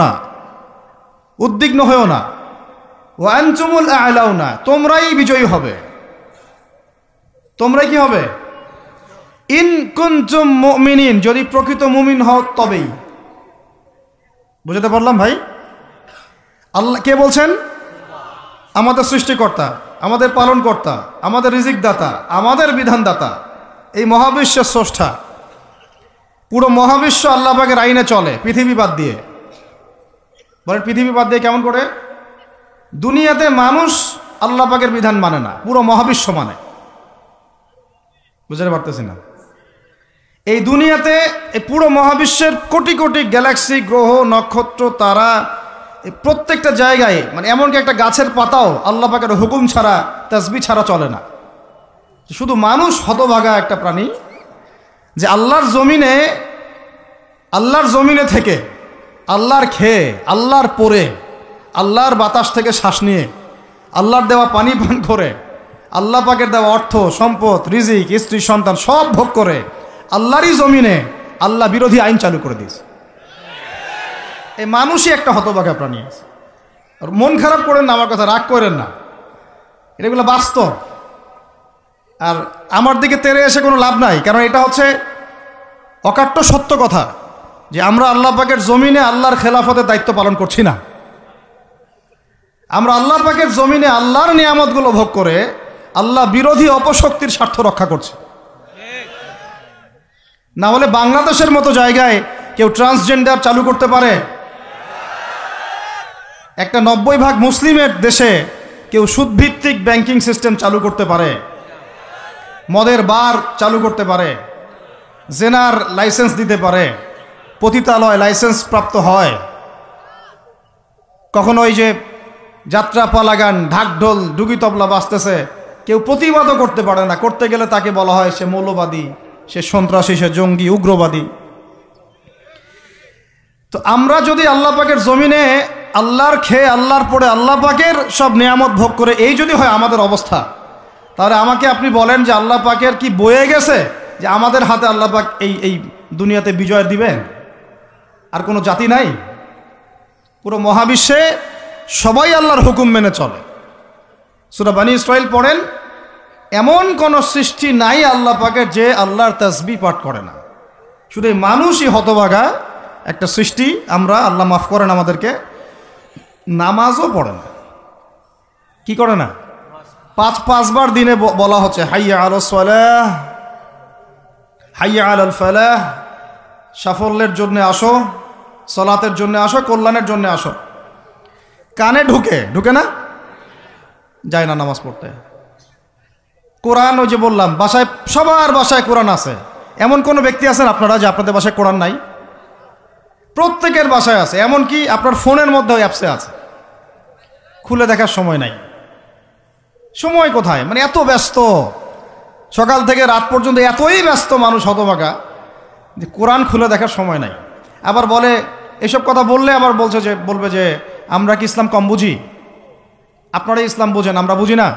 না, উদ্বিগ্ন হয়েও না। ওয়া আনতুমুল আ'লাউনা, তোমরাই বিজয়ী হবে। তোমরাই কি হবে? ইন কুনতুম মুমিনিন, যদি প্রকৃত মুমিন হও তবেই। বুঝতে পারলাম ভাই? আল্লাহ কে বলছেন? আমাদের সৃষ্টিকর্তা, আমাদের পালনকর্তা, আমাদের রিজিক দাতা, আমাদের বিধানদাতা, এই মহাবিশ্বের স্রষ্টা। পুরো মহাবিশ্ব আল্লাহ পাকের আইনে চলে, পৃথিবী বাদ দিয়ে। বলেন পৃথিবী বাদ দিয়ে কেমন করে? দুনিয়াতে মানুষ আল্লাহ পাকের বিধান মানে না, পুরো মহাবিশ্ব মানে। বুঝতে পারতেছি না? এই দুনিয়াতে এই পুরো মহাবিশ্বের কোটি কোটি গ্যালাক্সি, গ্রহ, নক্ষত্র, তারা, প্রত্যেকটা জায়গায়, মানে এমনকি একটা গাছের পাতাও আল্লাহ পাকের হুকুম ছাড়া, তাসবিহ ছাড়া চলে না। শুধু মানুষ হতভাগা একটা প্রাণী, যে আল্লাহর জমিনে থেকে, আল্লাহর খেয়ে, আল্লাহর পরে, আল্লাহর বাতাস থেকে শ্বাস নিয়ে, আল্লাহর দেওয়া পানি পান করে, আল্লাহ পাকের দেওয়া অর্থ, সম্পদ, রিজিক, স্ত্রী, সন্তান সব ভোগ করে আল্লাহরই জমিনে আল্লাহ বিরোধী আইন চালু করে দিয়েছে। এই মানুষই একটা হতভাগা প্রাণী আছে। আর মন খারাপ করেন না, আমার কথা রাগ করেন না, এগুলো বাস্তব। আর আমার দিকে তেড়ে এসে কোনো লাভ নাই, কারণ এটা হচ্ছে অকাট্য সত্য কথা যে আমরা আল্লাহ পাকের জমিনে আল্লাহর খেলাফতের দায়িত্ব পালন করছি না। আমরা আল্লাহ পাকের জমিনে আল্লাহর নিয়ামতগুলো ভোগ করে আল্লাহ বিরোধী অপশক্তির স্বার্থ রক্ষা করছে। না হলে বাংলাদেশের মতো জায়গায় কেউ ট্রান্সজেন্ডার চালু করতে পারে? একটা 90% মুসলিমের দেশে কেউ সুদভিত্তিক ব্যাংকিং সিস্টেম চালু করতে পারে? মদের বার চালু করতে পারে? জেনার লাইসেন্স দিতে পারে? পতিতালয় লাইসেন্স প্রাপ্ত হয়? কখনো ওই যে যাত্রা পালাগান, ঢাকঢোল, ডুগি তবলা বাজতেছে, কেউ প্রতিবাদও করতে পারে না। করতে গেলে তাকে বলা হয় সে মৌলবাদী, সে সন্ত্রাসী, সে জঙ্গি, উগ্রবাদী। তো আমরা যদি আল্লাহ পাকের জমিনে আল্লাহর খেয়ে, আল্লাহর পড়ে, আল্লাহ পাকের সব নিয়ামত ভোগ করে এই যদি হয় আমাদের অবস্থা, তাহলে আমাকে আপনি বলেন যে আল্লাহ পাকের কি বয়ে গেছে যে আমাদের হাতে আল্লাহ পাক এই দুনিয়াতে বিজয় দিবেন? আর কোনো জাতি নাই? পুরো মহাবিশ্বে সবাই আল্লাহর হুকুম মেনে চলে। সূরা বনী ইসরাঈল পড়েন, এমন কোন সৃষ্টি নাই আল্লাহ পাকের যে আল্লাহর তাসবিহ পাঠ করে না। শুধু এই মানুষই হতভাগা একটা সৃষ্টি। আমরা, আল্লাহ মাফ করেন আমাদেরকে, নামাজও পড়ে না। কি করে না? পাঁচবার দিনে বলা হচ্ছে হাইয়া আলাস সালাহ, হাইয়া আলাল ফালাহ, সাফল্যের জন্য আসো, সালাতের জন্য আসো, কল্যাণের জন্য আসো। কানে ঢুকে না? যায় না নামাজ পড়তে। কোরআন, ওই যে বললাম, বাসায়, সবার বাসায় কোরআন আছে। এমন কোনো ব্যক্তি আছেন আপনারা যে আপনাদের বাসায় কোরআন নাই? প্রত্যেকের বাসায় আছে। এমনকি আপনার ফোনের মধ্যে অ্যাপসে আছে, খুলে দেখার সময় নাই। সময় কোথায়? মানে এত ব্যস্ত, সকাল থেকে রাত পর্যন্ত এতই ব্যস্ত মানুষ হতভাগা যে কোরআন খুলে দেখার সময় নাই। আবার বলে, এসব কথা বললে আবার বলবে যে আমরা কি ইসলাম কম বুঝি? আপনারাই ইসলাম বোঝেন, আমরা বুঝি না।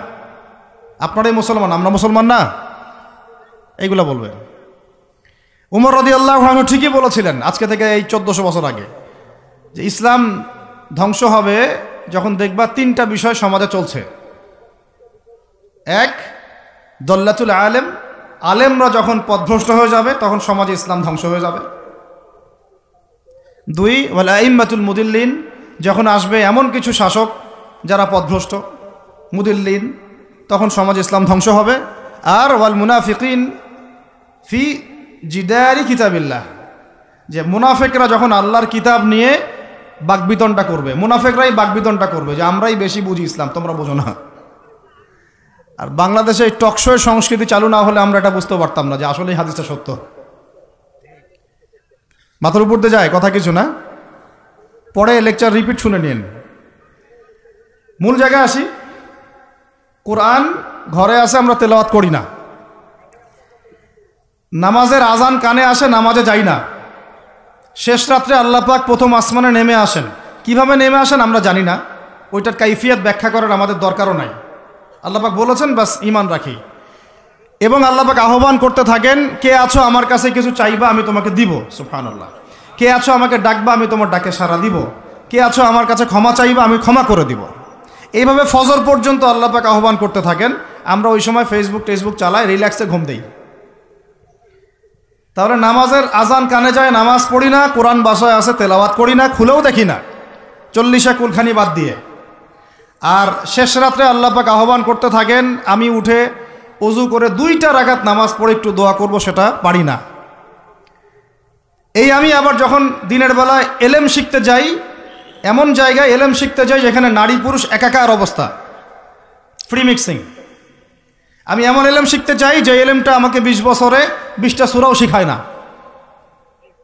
আপনারাই মুসলমান, আমরা মুসলমান না, এইগুলা বলবে। উমর রাদিয়াল্লাহু আনহু ঠিকই বলেছিলেন আজকে থেকে এই 1400 বছর আগে, যে ইসলাম ধ্বংস হবে যখন দেখবা তিনটা বিষয় সমাজে চলছে। এক, দল্লাতুল আলেম, আলেমরা যখন পথভ্রষ্ট হয়ে যাবে তখন সমাজে ইসলাম ধ্বংস হয়ে যাবে। দুই, ওয়াল আইম্মাতুল মুদিল্লিন, যখন আসবে এমন কিছু শাসক যারা পথভ্রষ্ট, মুদিল্লিন, তখন সমাজ ইসলাম ধ্বংস হবে। আর ওয়াল মুনাফিকিন ফি জিদারি কিতাবিল্লাহ, যে মুনাফিকরা যখন আল্লাহর কিতাব নিয়ে বাকবিতণ্ডা করবে, মুনাফিকরাই বাকবিতণ্ডা করবে যে আমরাই বেশি বুঝি ইসলাম, তোমরা বোঝো না। আর বাংলাদেশে এই টকশো সংস্কৃতি চালু না হলে আমরা এটা বুঝতে পারতাম না যে আসলে হাদিসটা সত্য। মাথার উপর দিয়ে যায় কথা কিছু না, পরে লেকচার রিপিট শুনে নিন। মূল জায়গায় আসি। কোরআন ঘরে আসে, আমরা তেলাওয়াত করি না। নামাজের আজান কানে আসে, নামাজে যাই না। শেষ রাত্রে আল্লাহ পাক প্রথম আসমানে নেমে আসেন। কিভাবে নেমে আসেন আমরা জানি না, ওইটার কাইফিয়াত ব্যাখ্যা করার আমাদের দরকারও নাই। আল্লাহ পাক বলেছেন, বাস ঈমান রাখি। এবং আল্লাহ পাক আহ্বান করতে থাকেন, কে আছো আমার কাছে কিছু চাইবা, আমি তোমাকে দিব। সুবহানাল্লাহ। কে আছো আমাকে ডাকবা, আমি তোমার ডাকে সাড়া দিব। কে আছো আমার কাছে ক্ষমা চাইবা, আমি ক্ষমা করে দিব। এইভাবে ফজর পর্যন্ত আল্লাহ পাক আহ্বান করতে থাকেন। আমরা ওই সময় ফেসবুক চালাই, রিল্যাক্সে ঘুম দেই। তাহলে নামাজের আজান কানে যায়, নামাজ পড়ি না, কোরআন বাসায় আছে তেলাওয়াত করি না, খুলেও দেখি না, 40 কুলখানি বাদ দিয়ে। আর শেষ রাত্রে আল্লাহ পাক আহ্বান করতে থাকেন, আমি উঠে ওযু করে 2টা রাকাত নামাজ পড়ে একটু দোয়া করব, সেটা পারি না। এই আমি আবার যখন দিনের বেলায় এলেম শিখতে যাই, এমন জায়গায় এলেম শিখতে যাই যেখানে নারী পুরুষ একাকার অবস্থা, ফ্রি মিক্সিং। আমি এমন এলেম শিখতে চাই যে এলেমটা আমাকে 20 বছরে 20টা সূরাও শিখায় না,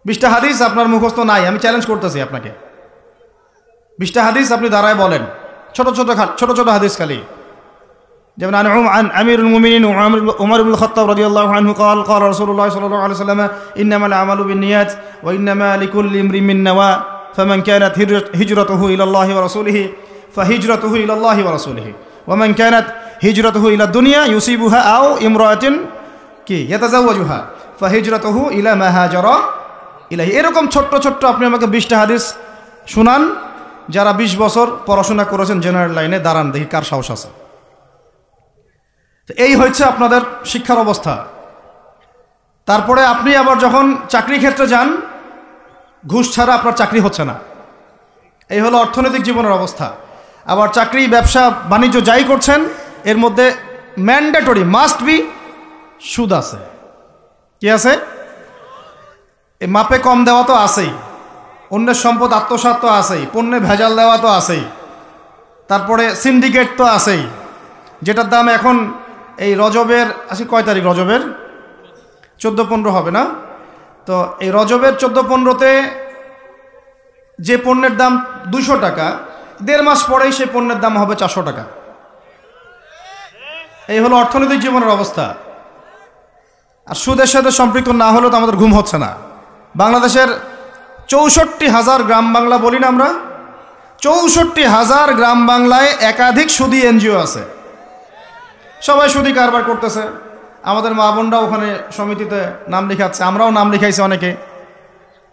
20টা হাদিস আপনার মুখস্থ নাই। আমি চ্যালেঞ্জ করতেছি আপনাকে, 20টা হাদিস আপনি দাঁড়ায় বলেন, ছোট ছোট হাদিস খালি। যেমন আমিরুল মুমিনিন উমর ইবনুল খাত্তাব রাদিয়াল্লাহু আনহু قال قال رسول الله صلى الله عليه وسلم انما الاعمال بالنيات وانما لكل امرئ ما نوى فمن كانت هجرته الى الله ورسوله فهجرته الى الله ورسوله ومن كانت هجرته الى الدنيا يصيبها او امرأة يتزوجها فهجرته الى ما هاجر اليه। এরকম ছোট আপনি আমাকে 20টা হাদিস শুনান, যারা 20 বছর পড়াশোনা করেছেন জেনারেল লাইনে, দাঁড়ান দেখি কার সাহস আছে। এই হচ্ছে আপনাদের শিক্ষার অবস্থা। তারপরে আপনি আবার যখন চাকরি ক্ষেত্রে যান, ঘুষ ছাড়া আপনার চাকরি হচ্ছে না। এই হলো অর্থনৈতিক জীবনের অবস্থা। আবার চাকরি, ব্যবসা, বাণিজ্য যাই করছেন, এর মধ্যে ম্যান্ডেটরি মাস্ট বি সুদ আছে। কি আছে? এই মাপে কম দেওয়া তো আছেই, অন্যের সম্পদ আত্মসাৎ তো আছেই, পণ্যে ভেজাল দেওয়া তো আছেই, তারপরে সিন্ডিকেট তো আছেই, যেটার দাম এখন এই রজবের কয় তারিখ? রজবের 14-15 হবে না? তো এই রজবের 14-15তে যে পণ্যের দাম 200 টাকা, 1.5 মাস পরেই সেই পণ্যের দাম হবে 400 টাকা। এই হলো অর্থনৈতিক জীবনের অবস্থা। আর সুদের সাথে সম্পৃক্ত না হলেও তো আমাদের ঘুম হচ্ছে না। বাংলাদেশের 64,000 গ্রাম বাংলা বলি না আমরা, 64,000 গ্রাম বাংলায় একাধিক সুদী এনজিও আছে। সবাই সুদী কারবার করতেছে। আমাদের মা বোনরা ওখানে সমিতিতে নাম লিখাচ্ছে, আমরাও নাম লিখাইছি অনেকে।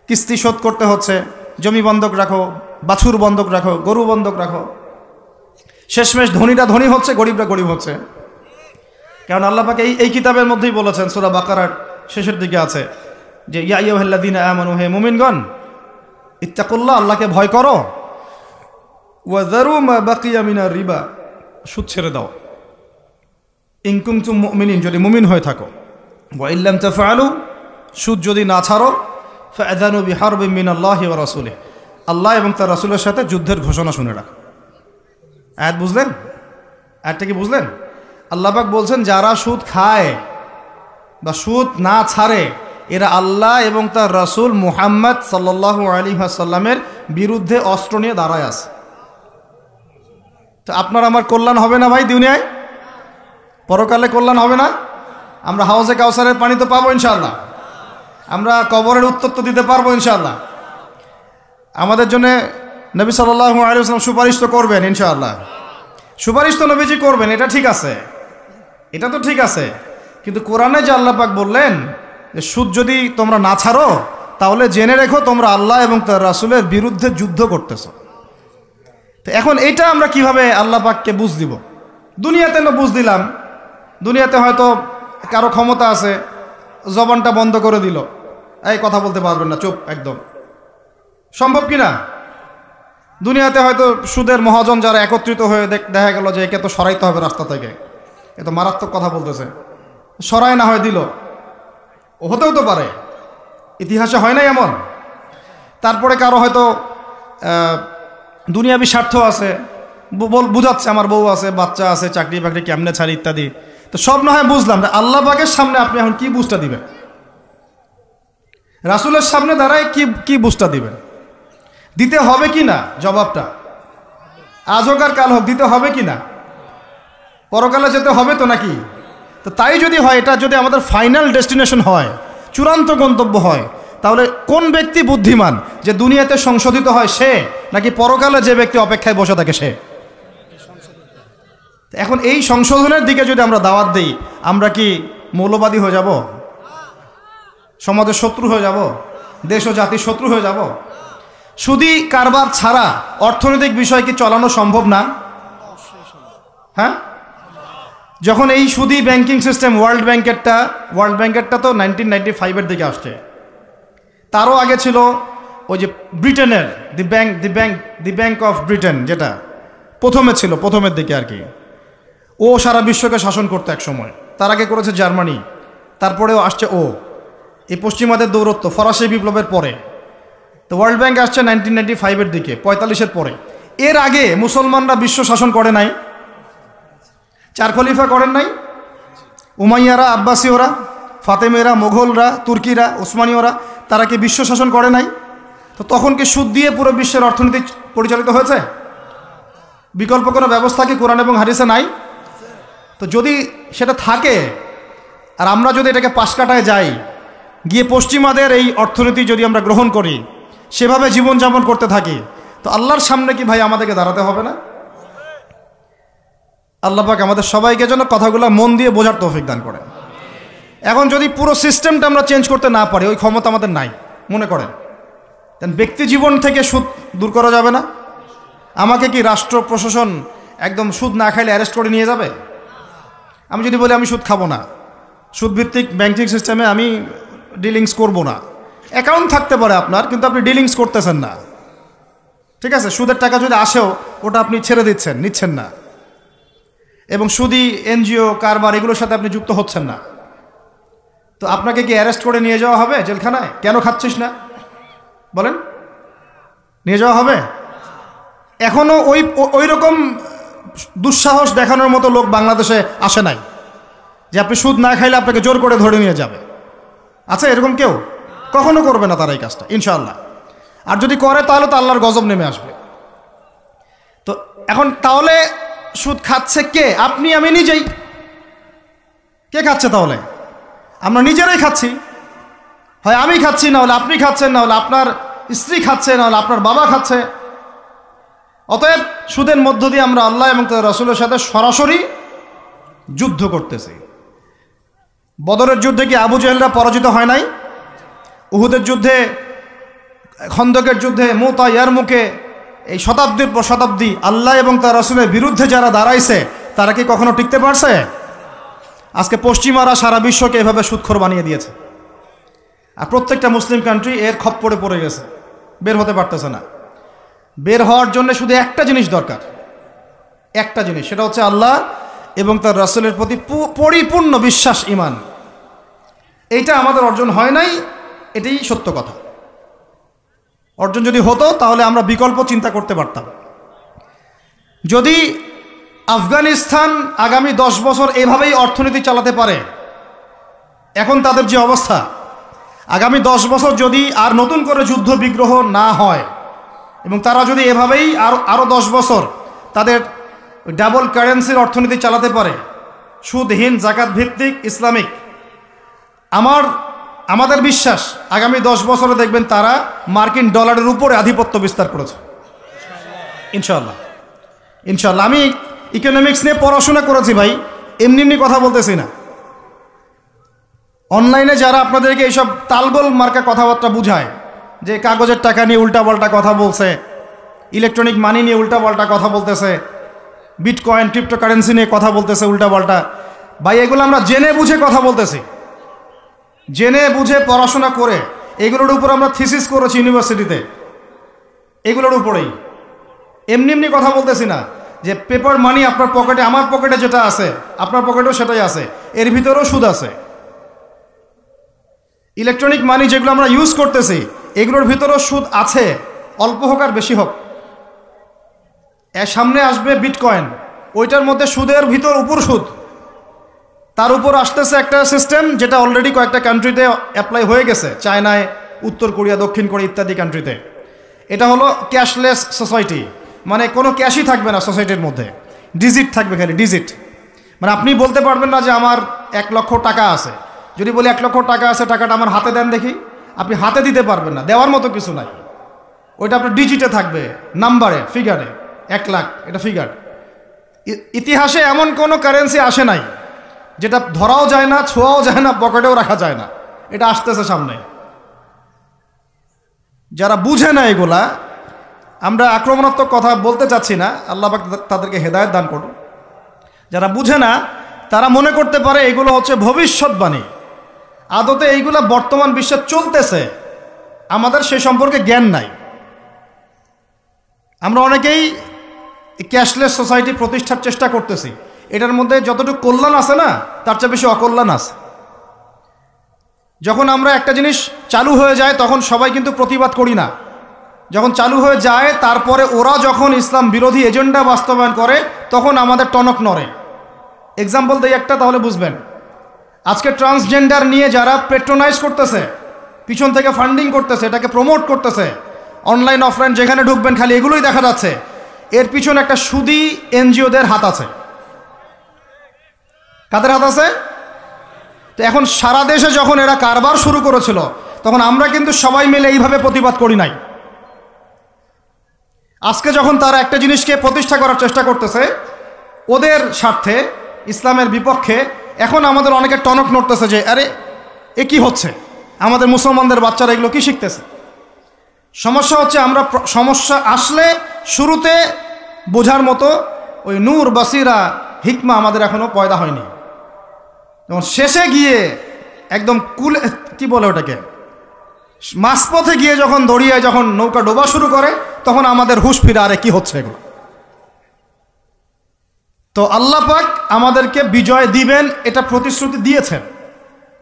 কিস্তি শোধ করতে হচ্ছে, জমি বন্ধক রাখো, বাছুর বন্ধক রাখো, গরু বন্ধক রাখো। শেষমেশ ধনীরা ধনী হচ্ছে, গরিবরা গরিব হচ্ছে। কারণ আল্লাহ পাক এই কিতাবের মধ্যেই বলেছেন, সূরা বাকারার শেষের দিকে আছে যে ইয়া আইয়ুহাল্লাযীনা আমানু, হে মুমিনগণ, ইত্তাকুল্লাহ, আল্লাহকে ভয় করো, ওয়া যারু মা বাকিয়া মিনার রিবা, সুদ ছেড়ে দাও, ইন কুনতুম মুমিনিন, যদি মুমিন হয়ে থাকো, ওয়া ইল্লাম তাফআলু, সুদ যদি না ছাড়ো, ফাআযানু বিহারবিন মিনাল্লাহি ওয়া রাসূলিহি, আল্লাহ এবং তার রাসূলের সাথে যুদ্ধের ঘোষণা শুনে রাখো। আয়াত বুঝলেন? আয়াতটা কি বুঝলেন? আল্লাহ পাক বলছেন যারা সুদ খায় বা সুদ না ছাড়ে, এরা আল্লাহ এবং তার রাসূল মুহাম্মদ সাল্লাল্লাহু আলাইহি ওয়াসাল্লামের বিরুদ্ধে অস্ত্র নিয়ে দাঁড়ায় আছে। তো আপনার আমার কল্যাণ হবে না ভাই? দুনিয়ায় পরকালে কল্যাণ হবে না? আমরা হাউজে কাউসারের পানি তো পাবো ইনশাআল্লাহ, আমরা কবরের উত্তর তো দিতে পারবো ইনশাআল্লাহ। আমাদের জন্য নবী সাল্লাল্লাহু আলাইহি ওয়াসাল্লাম সুপারিশ তো করবেন ইনশাআল্লাহ। সুপারিশ তো নবীজি করবেন, এটা ঠিক আছে, এটা তো ঠিক আছে। কিন্তু কোরআনে যে আল্লাহ পাক বললেন যে সুদ যদি তোমরা না ছাড়ো, তাহলে জেনে রেখো তোমরা আল্লাহ এবং তার রাসূলের বিরুদ্ধে যুদ্ধ করতেছো। তো এখন এইটা আমরা কিভাবে আল্লাহ পাককে বুঝ দিব? দুনিয়াতে না বুঝ দিলাম, দুনিয়াতে হয়তো কারো ক্ষমতা আছে, জবানটা বন্ধ করে দিল, এই কথা বলতে পারবেন না, চুপ একদম। সম্ভব কি না? দুনিয়াতে হয়তো সুদের মহাজন যারা একত্রিত হয়ে দেখা গেল যে একে তো সরাইতে হবে রাস্তা থেকে, এ তো মারাত্মক কথা বলতেছে, সরাই না হয় দিল, হতেও তো পারে, ইতিহাসে হয় নাই এমন। তারপরে কারো হয়তো দুনিয়াবি স্বার্থ আছে, বুঝাচ্ছে আমার বউ আছে, বাচ্চা আছে, চাকরি বাকরি কেমনে ছাড়ি ইত্যাদি। তো সব না হয় বুঝলাম, আল্লাহ পাকের সামনে আপনি এখন কি বুঝটা দিবেন? রাসূলের সামনে দাঁড়ায় কি বুঝটা দিবেন? দিতে হবে কি না জবাবটা? আজ হোক আর কাল হোক দিতে হবে কি না? পরকালে যেতে হবে তো নাকি? তো তাই যদি হয়, এটা যদি আমাদের ফাইনাল ডেস্টিনেশন হয়, চূড়ান্ত গন্তব্য হয়, তাহলে কোন ব্যক্তি বুদ্ধিমান, যে দুনিয়াতে সংশোধিত হয় সে, নাকি পরকালে যে ব্যক্তি অপেক্ষায় বসে থাকে সে? এখন এই সংশোধনের দিকে যদি আমরা দাওয়াত দিই, আমরা কি মৌলবাদী হয়ে যাব? সমাজের শত্রু হয়ে যাব? দেশ ও জাতির শত্রু হয়ে যাব? সুদি কারবার ছাড়া অর্থনৈতিক বিষয় কি চালানো সম্ভব না? হ্যাঁ, যখন এই সুদি ব্যাংকিং সিস্টেম ওয়ার্ল্ড ব্যাংকেরটা তো 1995-এর দিকে আসছে। তারও আগে ছিল ওই যে ব্রিটেনের দি ব্যাংক অফ ব্রিটেন, যেটা প্রথমে ছিল, প্রথমের দিকে আর কি। ও সারা বিশ্বকে শাসন করতে এক সময়। তার আগে করেছে জার্মানি, তারপরেও আসছে ও। এই পশ্চিমাদের দৌরত্ব ফরাসি বিপ্লবের পরে। তো ওয়ার্ল্ড ব্যাংক আসছে 1995-এর দিকে, 45-এর পরে। এর আগে মুসলমানরা বিশ্ব শাসন করে নাই? 4 খলিফা করেন নাই? উমাইয়ারা, আব্বাসীয়রা, ফাতেমেরা, মোগলরা, তুর্কিরা, ওসমানীয়রা, তারা কি বিশ্ব শাসন করে নাই? তো তখন কি সুদ দিয়ে পুরো বিশ্বের অর্থনীতি পরিচালিত হয়েছে? বিকল্প কোনো ব্যবস্থা কি কোরআন এবং হাদিসে নাই? তো যদি সেটা থাকে, আর আমরা যদি এটাকে পাশ কাটায় যাই, গিয়ে পশ্চিমাদের এই অর্থনীতি যদি আমরা গ্রহণ করি, সেভাবে জীবনযাপন করতে থাকি, তো আল্লাহর সামনে কি ভাই আমাদেরকে দাঁড়াতে হবে না? আল্লাহ পাক আমাদের সবাইকে যেন কথাগুলো মন দিয়ে বোঝার তৌফিক দান করেন। এখন যদি পুরো সিস্টেমটা আমরা চেঞ্জ করতে না পারি, ওই ক্ষমতা আমাদের নাই মনে করেন, ব্যক্তি জীবন থেকে সুদ দূর করা যাবে না? আমাকে কি রাষ্ট্র প্রশাসন একদম সুদ না খাইলে অ্যারেস্ট করে নিয়ে যাবে? আমি যদি বলি আমি সুদ খাবো না, সুদভিত্তিক ব্যাংকিং সিস্টেমে আমি ডিলিংস করব না, অ্যাকাউন্ট থাকতে পারে আপনার, কিন্তু আপনি ডিলিংস করতেছেন না, ঠিক আছে? সুদের টাকা যদি আসেও ওটা আপনি ছেড়ে দিচ্ছেন, নিচ্ছেন না, এবং সুদি এনজিও কারবার এগুলোর সাথে আপনি যুক্ত হচ্ছেন না, তো আপনাকে কি অ্যারেস্ট করে নিয়ে যাওয়া হবে জেলখানায়? কেন খাচ্ছিস না বলেন, নিয়ে যাওয়া হবে? এখনো ওই রকম দুঃসাহস দেখানোর মতো লোক বাংলাদেশে আসে নাই যে আপনি সুদ না খাইলে আপনাকে জোর করে ধরে নিয়ে যাবে। আচ্ছা, এরকম কেউ কখনো করবে না তারা এই কাজটা, ইনশাআল্লাহ। আর যদি করে তাহলে তো আল্লাহর গজব নেমে আসবে। তো এখন তাহলে সুদ খাচ্ছে কে? আপনি, আমি নিজেই। কে খাচ্ছে তাহলে? আমরা নিজেরাই খাচ্ছি। হয় আমি খাচ্ছি, না হলে আপনি খাচ্ছেন, না হলে আপনার স্ত্রী খাচ্ছে, না হলে আপনার বাবা খাচ্ছে। অতএব সুদের মধ্য দিয়ে আমরা আল্লাহ এবং তার রাসূলের সাথে সরাসরি যুদ্ধ করতেছি। বদরের যুদ্ধে কি আবু জেহেলরা পরাজিত হয় নাই? উহুদের যুদ্ধে, খন্দকের যুদ্ধে, মুতা, ইয়ারমুকে, এই শতাব্দীর পর শতাব্দী আল্লাহ এবং তার রাসূলের বিরুদ্ধে যারা দাঁড়াইছে, তারা কি কখনো টিকতে পারছে? আজকে পশ্চিমারা সারা বিশ্বকে এভাবে সুদখোর বানিয়ে দিয়েছে, আর প্রত্যেকটা মুসলিম কান্ট্রি এর খপ্পরে পড়ে গেছে, বের হতে পারতেছে না। বের হওয়ার জন্য শুধু একটা জিনিস দরকার, একটা জিনিস, সেটা হচ্ছে আল্লাহ এবং তার রাসূলের প্রতি পরিপূর্ণ বিশ্বাস, ঈমান। এইটা আমাদের অর্জন হয় নাই, এটাই সত্য কথা। অর্জন যদি হতো তাহলে আমরা বিকল্প চিন্তা করতে পারতাম। যদি আফগানিস্তান আগামী 10 বছর এভাবেই অর্থনীতি চালাতে পারে, এখন তাদের যে অবস্থা, আগামী 10 বছর যদি আর নতুন করে যুদ্ধ বিগ্রহ না হয়, এবং তারা যদি এভাবেই আরও 10 বছর তাদের ডাবল কারেন্সির অর্থনীতি চালাতে পারে, সুদহীন, জাকাত ভিত্তিক, ইসলামিক, আমাদের বিশ্বাস আগামী 10 বছরে দেখবেন তারা মার্কিন ডলারের উপরে আধিপত্য বিস্তার করেছে, ইনশাআল্লাহ। ইনশাআল্লাহ। আমি ইকোনমিক্স নিয়ে পড়াশোনা করেছি ভাই, এমনি এমনি কথা বলতেছি না। অনলাইনে যারা আপনাদেরকে এইসব তালগোল মার্কা কথাবার্তা বুঝায়, যে কাগজের টাকা নিয়ে উল্টাপাল্টা কথা বলছে, ইলেকট্রনিক মানি নিয়ে উল্টাপাল্টা কথা বলতেছে, বিটকয়েন, ক্রিপ্টোকারেন্সি নিয়ে কথা বলতেছে উল্টাপাল্টা, ভাই এগুলো আমরা জেনে বুঝে কথা বলতেছি, জেনে বুঝে পড়াশোনা করে এগুলোর উপর আমরা থিসিস করেছি ইউনিভার্সিটিতে, এগুলোর উপরেই। এমনি এমনি কথা বলতেছি না যে পেপার মানি আপনার পকেটে, আমার পকেটে যেটা আছে আপনার পকেটেও সেটাই আছে, এর ভিতরেও সুদ আছে। ইলেকট্রনিক মানি যেগুলো আমরা ইউজ করতেছি, এগুলোর ভিতরেও সুদ আছে, অল্প হোক আর বেশি হোক। এর সামনে আসবে বিটকয়েন, ওইটার মধ্যে সুদের ভিতর উপর সুদ, তার উপর আসতেছে একটা সিস্টেম যেটা অলরেডি কয়েকটা কান্ট্রিতে অ্যাপ্লাই হয়ে গেছে, চায়নায়, উত্তর কোরিয়া, দক্ষিণ কোরিয়া ইত্যাদি কান্ট্রিতে। এটা হলো ক্যাশলেস সোসাইটি, মানে কোনো ক্যাশই থাকবে না সোসাইটির মধ্যে, ডিজিট থাকবে, খালি ডিজিট। মানে আপনি বলতে পারবেন না যে আমার 1 লক্ষ টাকা আছে, যদি বলি 1 লক্ষ টাকা আছে, টাকাটা আমার হাতে দেন দেখি, আপনি হাতে দিতে পারবেন না, দেওয়ার মতো কিছু নাই। ওইটা আপনার ডিজিটে থাকবে, নাম্বারে, ফিগারে, 1 লাখ, এটা ফিগার। ইতিহাসে এমন কোনো কারেন্সি আসে নাই যেটা ধরাও যায় না, ছোঁয়াও যায় না, পকেটেও রাখা যায় না, এটা আসতেছে সামনে। যারা বুঝে না এগুলা, আমরা আক্রমণাত্মক কথা বলতে চাচ্ছি না, আল্লাহ পাক তাদেরকে হেদায়েত দান করুন। যারা বুঝে না তারা মনে করতে পারে এগুলো হচ্ছে ভবিষ্যৎবাণী। আদতে এইগুলা বর্তমান বিশ্বে চলতেছে, আমাদের সে সম্পর্কে জ্ঞান নাই। আমরা অনেকেই ক্যাশলেস সোসাইটি প্রতিষ্ঠার চেষ্টা করতেছি, এটার মধ্যে যতটুকু কল্যাণ আছে না তার চেয়ে বেশি অকল্যাণ আছে। যখন আমরা একটা জিনিস চালু হয়ে যায় তখন সবাই কিন্তু প্রতিবাদ করি না, যখন চালু হয়ে যায় তারপরে ওরা যখন ইসলাম বিরোধী এজেন্ডা বাস্তবায়ন করে তখন আমাদের টনক নড়ে। এক্সাম্পল দেই একটা, তাহলে বুঝবেন। আজকে ট্রান্সজেন্ডার নিয়ে যারা পেট্রোনাইজ করতেছে, পিছন থেকে ফান্ডিং করতেছে, এটাকে প্রমোট করতেছে, অনলাইন অফলাইন যেখানে ঢুকবেন খালি এগুলোই দেখা যাচ্ছে, এর পিছনে একটা সুদী এনজিওদের হাত আছে। কাদের হাত আছে? তো এখন সারা দেশে যখন এরা কারবার শুরু করেছিল তখন আমরা কিন্তু সবাই মিলে এইভাবে প্রতিবাদ করি নাই। আজকে যখন তারা একটা জিনিসকে প্রতিষ্ঠা করার চেষ্টা করতেছে ওদের স্বার্থে, ইসলামের বিপক্ষে, এখন আমাদের অনেকের টনক নড়তেছে যে আরে এ কি হচ্ছে, আমাদের মুসলমানদের বাচ্চারা এগুলো কি শিখতেছে। সমস্যা হচ্ছে আমরা সমস্যা আসলে শুরুতে বোঝার মতো ওই নূর, বাসিরা, হিকমা আমাদের এখনো পয়দা হয়নি। যেমন শেষে গিয়ে একদম কুলে, কি বলে ওটাকে, মাঝপথে গিয়ে যখন দড়িয়ে যখন নৌকা ডোবা শুরু করে তখন আমাদের হুঁশ ফিরে আরে কি হচ্ছে এগুলো। তো আল্লাহ পাক আমাদেরকে বিজয় দিবেন এটা প্রতিশ্রুতি দিয়েছেন,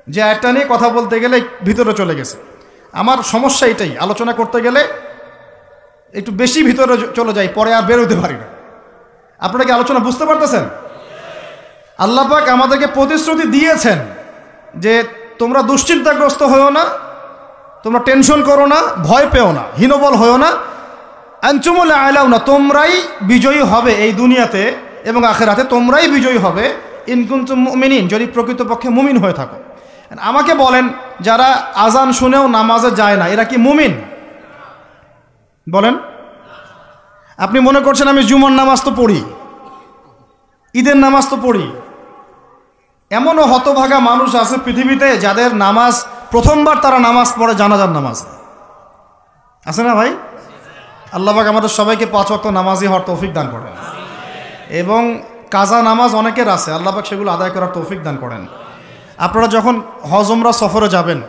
যে একটা নিয়ে কথা বলতে গেলে ভিতরে চলে গেছে। আমার সমস্যা এটাই, আলোচনা করতে গেলে একটু বেশি ভিতরে চলে যাই, পরে আর বেরোতে পারি না। আপনারা কি আলোচনা বুঝতে পারতেছেন? আল্লাহ পাক আমাদেরকে প্রতিশ্রুতি দিয়েছেন যে তোমরা দুশ্চিন্তাগ্রস্ত হয়েও না, তোমরা টেনশন করো না, ভয় পেও না, হীনবল হয়েও না, আনতুমুল আ'লাউনা, তোমরাই বিজয়ী হবে এই দুনিয়াতে এবং আখিরাতে, তোমরাই বিজয়ী হবে ইন কুনতুম মুমিনিন, যদি প্রকৃতপক্ষে মুমিন হয়ে থাকো। আমাকে বলেন, যারা আজান শুনেও নামাজে যায় না এরা কি মুমিন? বলেন। আপনি মনে করছেন আমি জুমার নামাজ তো পড়ি, ঈদের নামাজ তো পড়ি। এমনও হতভাগা মানুষ আছে পৃথিবীতে যাদের নামাজ প্রথমবার তারা নামাজ পড়ে জানাজার নামাজ। আছে না ভাই? আল্লাহ পাক আমাদের সবাইকে 5 ওয়াক্ত নামাজি হওয়ার তৌফিক দান করেন, এবং কাজা নামাজ অনেকের আছে, আল্লাহ পাক সেগুলো আদায় করার তৌফিক দান করেন। আপনারা যখন হজ উমরা সফরে যাবেন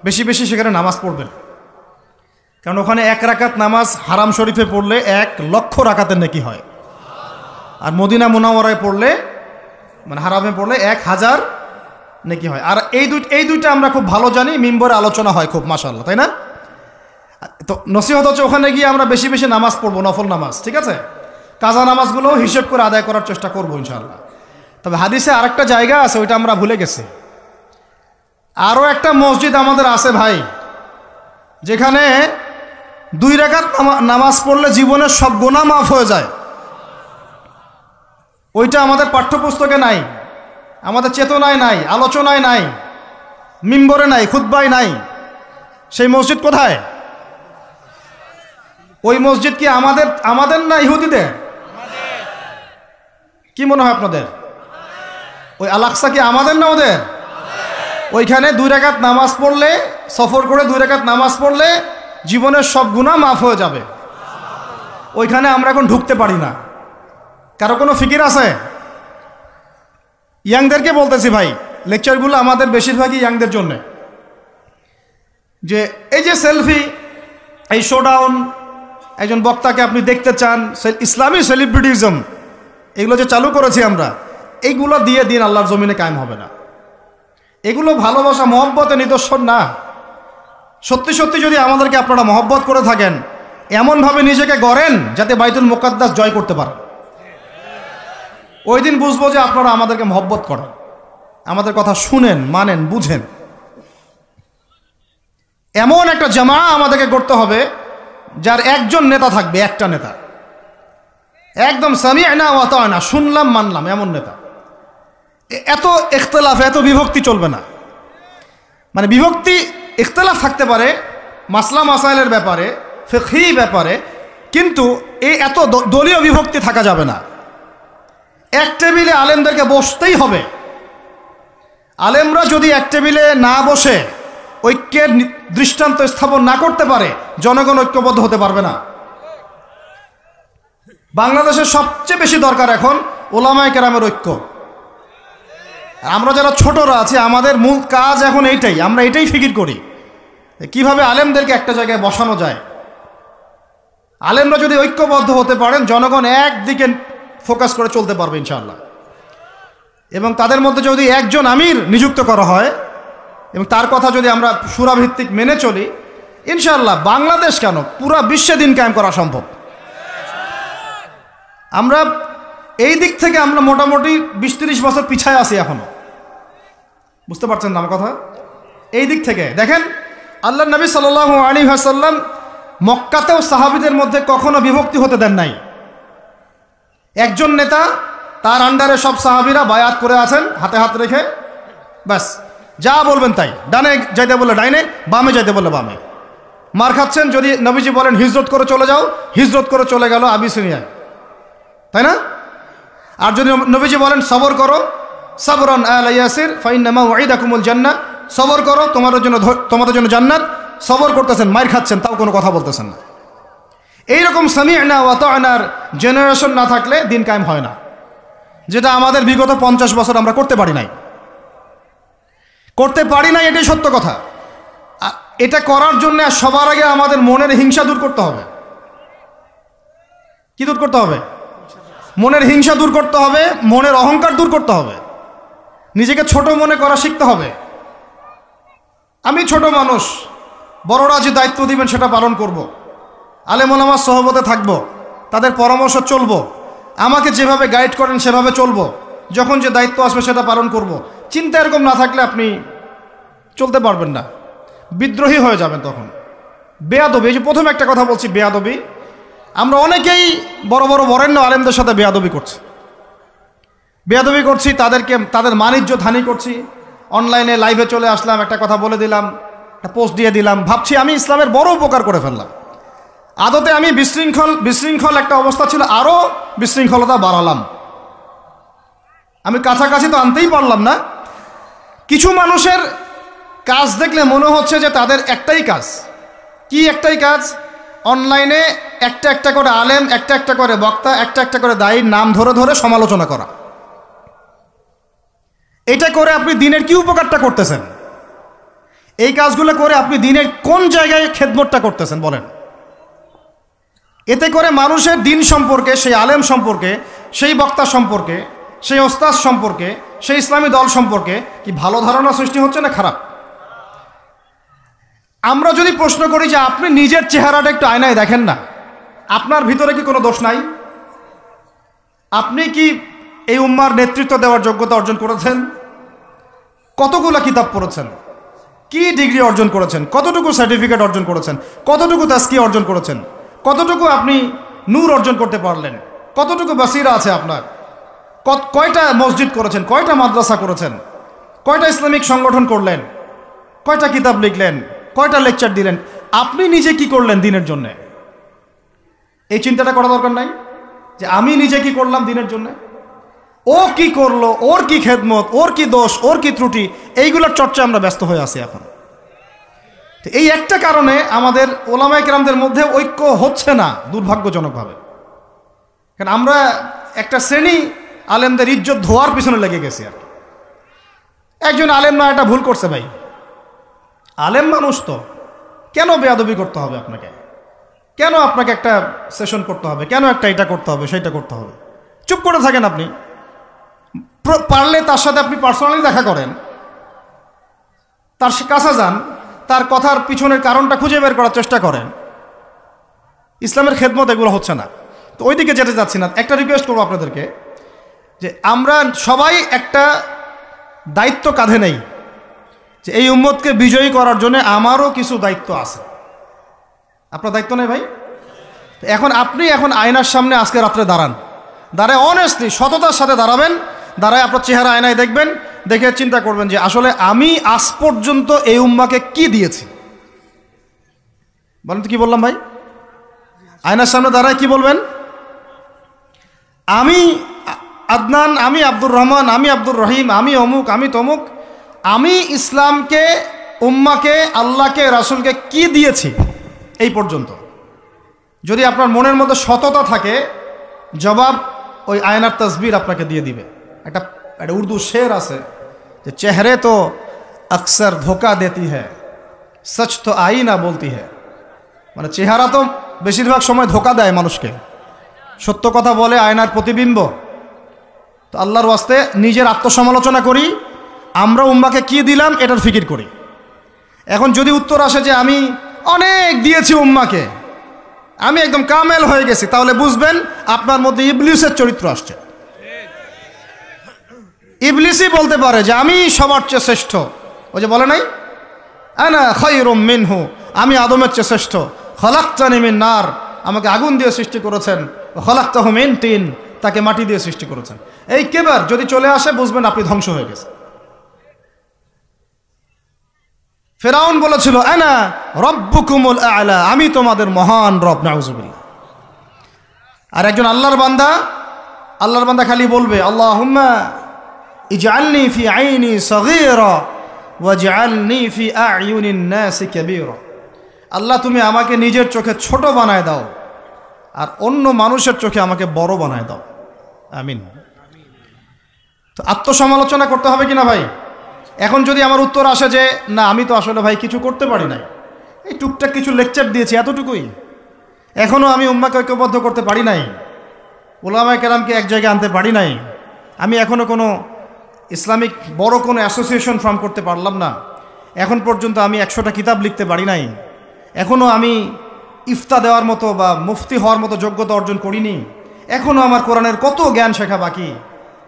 বেশি বেশি সেখানে নামাজ পড়বেন, কারণ ওখানে 1 রাকাত নামাজ হারাম শরীফে পড়লে 1 লক্ষ রাকাতের নেকি হয়, আর মদিনা মুনাওয়ারায় পড়লে, মানে হারামে পড়লে 1000 নেকি হয়। আর এই দুইটা আমরা খুব ভালো জানি, মিম্বরে আলোচনা হয় খুব, মাশাআল্লাহ, তাই না? তো নসিহত হচ্ছে ওখানে গিয়ে আমরা বেশি বেশি নামাজ পড়বো, নফল নামাজ, ঠিক আছে? কাজা নামাজগুলোও হিসেব করে আদায় করার চেষ্টা করবো ইনশাআল্লাহ। তবে হাদিসে আরেকটা জায়গা আছে, ওইটা আমরা ভুলে গেছি। আরও একটা মসজিদ আমাদের আছে ভাই, যেখানে 2 রাকাত নামাজ পড়লে জীবনের সব গুনাহ মাফ হয়ে যায়। ওইটা আমাদের পাঠ্যপুস্তকে নাই, আমাদের চেতনায় নাই, আলোচনায় নাই, মিম্বরে নাই, খুতবায় নাই। সেই মসজিদ কোথায়? ওই মসজিদ কি আমাদের না ইহুদিদের? কি মনে হয় আপনাদের? ওই আল-আকসা কি আমাদের না ওদের? ওইখানে 2 রাকাত নামাজ পড়লে, সফর করে 2 রাকাত নামাজ পড়লে জীবনের সব গুনাহ মাফ হয়ে যাবে। ওইখানে আমরা এখন ঢুকতে পারি না। কারো কোনো ফিকির আছে? ইয়াংদেরকে বলতেছি ভাই, লেকচারগুলো আমাদের বেশিরভাগই ইয়াংদের জন্য। যে এই যে সেলফি, এই শোডাউন, একজন বক্তাকে আপনি দেখতে চান, ইসলামী সেলিব্রিটিজম, এগুলো যে চালু করেছি আমরা, এইগুলো দিয়ে দিন আল্লাহর জমিনে কায়েম হবে না। এগুলো ভালোবাসা মহব্বতের নিদর্শন না। সত্যি সত্যি যদি আমাদেরকে আপনারা মহব্বত করে থাকেন, এমনভাবে নিজেকে গড়েন যাতে বাইতুল মুকাদ্দাস জয় করতে পারেন। ওই দিন বুঝবো যে আপনারা আমাদেরকে মহব্বত করেন, আমাদের কথা শুনেন, মানেন, বুঝেন। এমন একটা জামা আমাদেরকে করতে হবে যার একজন নেতা থাকবে, একটা নেতা, একদম সামি'না ওয়া আতা'না, শুনলাম মানলাম, এমন নেতা। এত ইখতিলাফ, এত বিভক্তি চলবে না। মানে বিভক্তি, ইখতিলাফ থাকতে পারে মাসলা মাসাইলের ব্যাপারে, ফিকহি ব্যাপারে, কিন্তু এই এত দলীয় বিভক্তি থাকা যাবে না। এক টেবিলে আলেমদেরকে বসতেই হবে। আলেমরা যদি এক টেবিলে না বসে ঐক্যের দৃষ্টান্ত স্থাপন না করতে পারে, জনগণ ঐক্যবদ্ধ হতে পারবে না। বাংলাদেশের সবচেয়ে বেশি দরকার এখন ওলামায়ে কেরামের ঐক্য। আমরা যারা ছোটরা আছি, আমাদের মূল কাজ এখন এইটাই, আমরা এটাই ফিকির করি কিভাবে আলেমদেরকে একটা জায়গায় বসানো যায়। আলেমরা যদি ঐক্যবদ্ধ হতে পারেন, জনগণ একদিকে ফোকাস করে চলতে পারবে ইনশাআল্লাহ। এবং তাদের মধ্যে যদি একজন আমির নিযুক্ত করা হয় এবং তার কথা যদি আমরা সুরাভিত্তিক মেনে চলি, ইনশাআল্লাহ বাংলাদেশ কেন পুরা বিশ্বে দিন কায়েম করা সম্ভব। আমরা এই দিক থেকে আমরা মোটামুটি ২০-৩০ বছর পিছায় আছি এখনো, বুঝতে পারছেন না আমার কথা? এই দিক থেকে দেখেন, আল্লাহ নবী সাল্লাল্লাহু আলাইহি ওয়াসাল্লাম মক্কাতেও সাহাবীদের মধ্যে কখনো বিভক্তি হতে দেন নাই। একজন নেতা, তার আন্ডারে সব সাহাবীরা বায়াত করে আছেন হাতে হাত রেখে, ব্যাস যা বলবেন তাই। ডানে যাইতে বললে ডাইনে, বামে যাইতে বললে বামে। মার খাচ্ছেন, যদি নবীজি বলেন হিজরত করে চলে যাও, হিজরত করে চলে গেল আবিসিনিয়ায়, তাই না? আর যদি নবীজি বলেন সবর করো, সাবরান আলা ইয়াসির ফাইন্নামা ওয়াইদাকুমুল জান্নাহ, সবর করো তোমাদের জন্য জান্নাত, সবর করতেছেন, মার খাচ্ছেন, তাও কোনো কথা বলতেছেন না। এইরকম সামি'না ওয়া আতা'নার জেনারেশন না থাকলে দিন কায়েম হয় না, যেটা আমাদের বিগত 50 বছর আমরা করতে পারি নাই। এটাই সত্য কথা। এটা করার জন্য সবার আগে আমাদের মনের হিংসা দূর করতে হবে। কি দূর করতে হবে? মনের হিংসা দূর করতে হবে, মনের অহংকার দূর করতে হবে, নিজেকে ছোট মনে করা শিখতে হবে। আমি ছোট মানুষ, বড়রা যে দায়িত্ব দিবেন সেটা পালন করব। আলেম ওলামার সহবতে থাকব, তাদের পরামর্শ চলব, আমাকে যেভাবে গাইড করেন সেভাবে চলব, যখন যে দায়িত্ব আসবে সেটা পালন করব। চিন্তা এরকম না থাকলে আপনি চলতে পারবেন না, বিদ্রোহী হয়ে যাবেন তখন। বেয়াদবি, এই যে প্রথম একটা কথা বলছি, বেয়াদবি। আমরা অনেকেই বড় বড় বরেণ্য আলেমদের সাথে বেয়াদবি করছি, তাদের মানিজ্য হানি করছি। অনলাইনে লাইভে চলে আসলাম, একটা কথা বলে দিলাম, একটা পোস্ট দিয়ে দিলাম, ভাবছি আমি ইসলামের বড় উপকার করে ফেললাম। আদতে আমি বিশৃঙ্খল একটা অবস্থা ছিল, আরও বিশৃঙ্খলতা বাড়ালাম। আমি কাছাকাছি তো আনতেই পারলাম না। কিছু মানুষের কাজ দেখলে মনে হচ্ছে যে তাদের একটাই কাজ। কি একটাই কাজ? অনলাইনে একটা একটা করে আলেম, একটা একটা করে বক্তা, একটা একটা করে দায়ীর নাম ধরে ধরে সমালোচনা করা। এটা করে আপনি দিনের কি উপকারটা করতেছেন? এই কাজগুলো করে আপনি দিনের কোন জায়গায় খেদমতটা করতেছেন বলেন? এতে করে মানুষের দিন সম্পর্কে, সেই আলেম সম্পর্কে, সেই বক্তা সম্পর্কে, সেই ওস্তাদ সম্পর্কে, সেই ইসলামী দল সম্পর্কে কি ভালো ধারণা সৃষ্টি হচ্ছে না খারাপ? আমরা যদি প্রশ্ন করি যে আপনি নিজের চেহারাটা একটু আয়নায় দেখেন না, আপনার ভিতরে কি কোনো দোষ নাই? আপনি কি এই উম্মার নেতৃত্ব দেওয়ার যোগ্যতা অর্জন করেছেন? কতগুলো কিতাব পড়েছেন? কি ডিগ্রি অর্জন করেছেন? কতটুকু সার্টিফিকেট অর্জন করেছেন? কতটুকু তাসকিয়া অর্জন করেছেন? কতটুকু আপনি নূর অর্জন করতে পারলেন? কতটুকু বাসিরা আছে আপনার? কয়টা মসজিদ করেছেন? কয়টা মাদ্রাসা করেছেন? কয়টা ইসলামিক সংগঠন করলেন? কয়টা কিতাব লিখলেন? কয়টা লেকচার দিলেন? আপনি নিজে কি করলেন দিনের জন্য? এই চিন্তাটা করা দরকার নাই যে আমি নিজে কি করলাম দিনের জন্য? ও কি করলো, ওর কি খেদমত, ওর কি দোষ, ওর কি ত্রুটি, এইগুলোর চর্চা আমরা ব্যস্ত হয়ে আছি এখন। এই একটা কারণে আমাদের ওলামায়ে কেরামদের মধ্যে ঐক্য হচ্ছে না, দুর্ভাগ্যজনকভাবে। কারণ আমরা একটা শ্রেণী আলেমদের ইজ্জত ধোয়ার পিছনে লেগে গেছি। আর একজন আলেম না, এটা ভুল করছে ভাই, আলেম মানুষ তো, কেন বেয়াদবি করতে হবে আপনাকে? কেন আপনাকে একটা সেশন করতে হবে? কেন একটা এটা করতে হবে, সেইটা করতে হবে? চুপ করে থাকেন আপনি। পারলে তার সাথে আপনি পার্সোনালি দেখা করেন, তার কাছে যান, তার কথার পিছনের কারণটা খুঁজে বের করার চেষ্টা করেন। ইসলামের খেদমত এগুলো হচ্ছে না, তো ওই দিকে যেতে যাচ্ছি না। একটা রিকোয়েস্ট করবো আপনাদেরকে যে আমরা সবাই একটা দায়িত্ব কাঁধে নেই, যে এই উম্মতকে বিজয়ী করার জন্য আমারও কিছু দায়িত্ব আছে। আপনার দায়িত্ব নেই ভাই? এখন আপনি আয়নার সামনে আজকে রাত্রে দাঁড়ায় অনেস্টলি সততার সাথে দাঁড়াবেন, দাঁড়ায় আপনার চেহারা আয়নায় দেখবেন, দেখে চিন্তা করবেন যে আসলে আমি আজ পর্যন্ত এই উম্মাকে কি দিয়েছি। বলেন তো কি বললাম ভাই? আয়নার সামনে দাঁড়ায় কি বলবেন? আমি আদনান, আমি আব্দুর রহমান, আমি আব্দুর রহিম, আমি অমুক, আমি তমুক, আমি ইসলামকে উম্মাকে, আল্লাহকে, রাসূলকে কি দিয়েছি এই পর্যন্ত। যদি আপনার মনের মধ্যে সততা থাকে, জবাব ওই আয়নার তসবির আপনাকে দিয়ে দিবে। একটা উর্দু শের আছে যে চেহারে তো আকসর ধোকা দেতি হ্যায়, সচ তো আইনা বলতি হ্যায়। মানে চেহারা তো বেশিরভাগ সময় ধোকা দেয় মানুষকে, সত্য কথা বলে আয়নার প্রতিবিম্ব। তো আল্লাহর ওয়াস্তে নিজের আত্মসমালোচনা করি, আমরা উম্মাকে কি দিলাম এটার ফিকির করি। এখন যদি উত্তর আসে যে আমি অনেক দিয়েছি উম্মাকে, আমি একদম কামেল হয়ে গেছি, তাহলে বুঝবেন আপনার মধ্যে ইবলিসের চরিত্র আসছে। ইবলিসই বলতে পারে যে আমি সবার চেয়ে শ্রেষ্ঠ। ওই যে বলে নাই, আনা খায়রুম মিনহু, আমি আদমের চেয়ে শ্রেষ্ঠ। খলাকতানি মিন নার, আমাকে আগুন দিয়ে সৃষ্টি করেছেন। খলাকতাহু মিন তিন, তাকে মাটি দিয়ে সৃষ্টি করেছেন। এই কেবার যদি চলে আসে, বুঝবেন আপনি ধ্বংস হয়ে গেছে। ফেরাউন বলেছিল আনা রব্বুকুমুল আ'লা, আমি তোমাদের মহান রব। নাউযুবিল্লাহ। আর একজন আল্লাহর বান্দা খালি বলবে আল্লাহুম্মা ইজআলনি ফি আইনি সগীরা ওয়াজআলনি ফি আ'য়ুনিন নাসি কাবীরা। আল্লাহ তুমি আমাকে নিজের চোখে ছোট বানায় দাও, আর অন্য মানুষের চোখে আমাকে বড় বানায় দাও। আমিন। তো আত্মসমালোচনা করতে হবে কিনা ভাই? এখন যদি আমার উত্তর আসে যে না, আমি তো আসলে ভাই কিছু করতে পারি নাই, এই টুকটাক কিছু লেকচার দিয়েছি, এতটুকুই, এখনও আমি উম্মাকে ঐক্যবদ্ধ করতে পারি নাই, উলামায়ে কেরামকে এক জায়গায় আনতে পারি নাই, আমি এখনও কোনো ইসলামিক বড় কোনো অ্যাসোসিয়েশন ফর্ম করতে পারলাম না, এখন পর্যন্ত আমি 100টা কিতাব লিখতে পারি নাই, এখনও আমি ইফতা দেওয়ার মতো বা মুফতি হওয়ার মতো যোগ্যতা অর্জন করিনি, এখনও আমার কোরআনের কত জ্ঞান শেখা বাকি,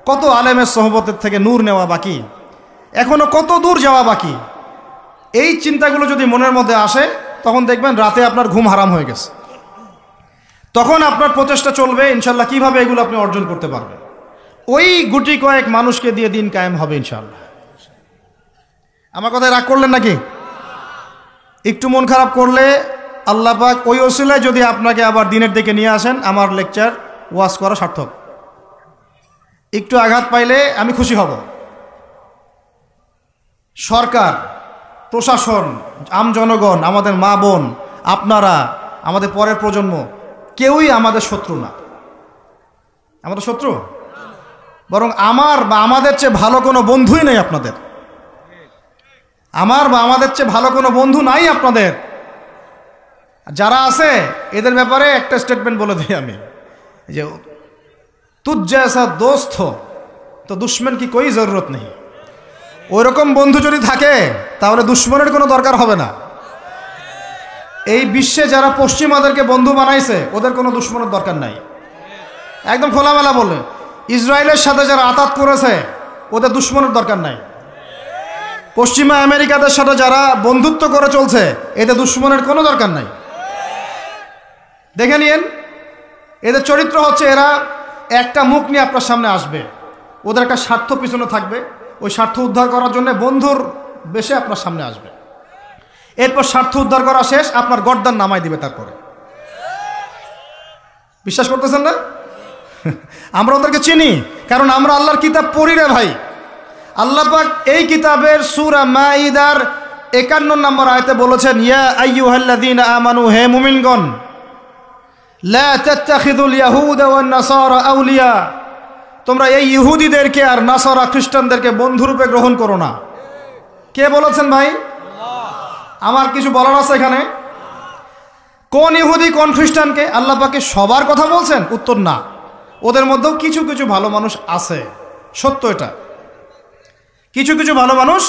কত আলেমের সোহবতের থেকে নূর নেওয়া বাকি, এখনও কত দূর যাওয়া বাকি। এই চিন্তাগুলো যদি মনের মধ্যে আসে, তখন দেখবেন রাতে আপনার ঘুম হারাম হয়ে গেছে। তখন আপনার প্রচেষ্টা চলবে ইনশাল্লাহ কিভাবে এগুলো আপনি অর্জন করতে পারবেন। ওই গুটি কয়েক মানুষকে দিয়ে দিন কায়েম হবে ইনশাল্লাহ। আমার কথায় রাগ করলেন নাকি? একটু মন খারাপ করলে আল্লাহ পাক ওই ওসিলায় যদি আপনাকে আবার দিনের দিকে নিয়ে আসেন, আমার লেকচার ওয়াজ করা সার্থক। একটু আঘাত পাইলে আমি খুশি হব। সরকার, প্রশাসন, আমজনগণ, আমাদের মা বোন, আপনারা, আমাদের পরের প্রজন্ম, কেউই আমাদের শত্রু না। আমাদের শত্রু বরং আমার বা আমাদের চেয়ে ভালো কোনো বন্ধুই নেই আপনাদের। আমার বা আমাদের চেয়ে ভালো কোনো বন্ধু নাই আপনাদের। যারা আছে এদের ব্যাপারে একটা স্টেটমেন্ট বলে দিই আমি, যে তুঝ জैसा दोस्त हो तो दुश्मन की कोई जरूरत नहीं। ওইরকম বন্ধু যদি থাকে তাহলে দুশ্মনের কোনো দরকার হবে না। এই বিশ্বে যারা পশ্চিমাদেরকে বন্ধু বানাইছে ওদের কোনো দুশ্মনের দরকার নাই। একদম খোলামেলা বলে, ইসরায়েলের সাথে যারা আতাত করেছে ওদের দুশ্মনের দরকার নাই। পশ্চিমা আমেরিকাদের সাথে যারা বন্ধুত্ব করে চলছে এদের দুশ্মনের কোনো দরকার নাই। দেখে নিয়েন, এদের চরিত্র হচ্ছে এরা একটা মুখ নিয়ে আপনার সামনে আসবে, ওদের একটা স্বার্থ পিছনে থাকবে, ওই স্বার্থ উদ্ধার করার জন্য বন্ধুর বেশে আপনার সামনে আসবে। এরপর স্বার্থ উদ্ধার করা শেষ, আপনার গর্দান নামাই দিবে। তারপরে বিশ্বাস করতেছেন না? আমরা ওদেরকে চিনি, কারণ আমরা আল্লাহর কিতাব পড়ি রে ভাই। আল্লাহ পাক এই কিতাবের সূরা মাঈদার 51 নম্বর আয়াতে বলেছেন, ইয়া আইয়ুহাল্লাযীনা আমানু, হে মুমিনগণ, লা তাত্তাখিযুল ইয়াহুদা ওয়ান নাসারা আউলিয়া, তোমরা এই ইহুদিদেরকে আর নাসারা খ্রিস্টানদেরকে বন্ধুরূপে গ্রহণ করো না। কে বলেছেন ভাই? আমার কিছু বলার আছে এখানে? কোন ইহুদি কোন খ্রিস্টানকে? আল্লাহ পাকে সবার কথা বলছেন? উত্তর না, ওদের মধ্যেও কিছু কিছু ভালো মানুষ আছে, সত্য এটা, কিছু কিছু ভালো মানুষ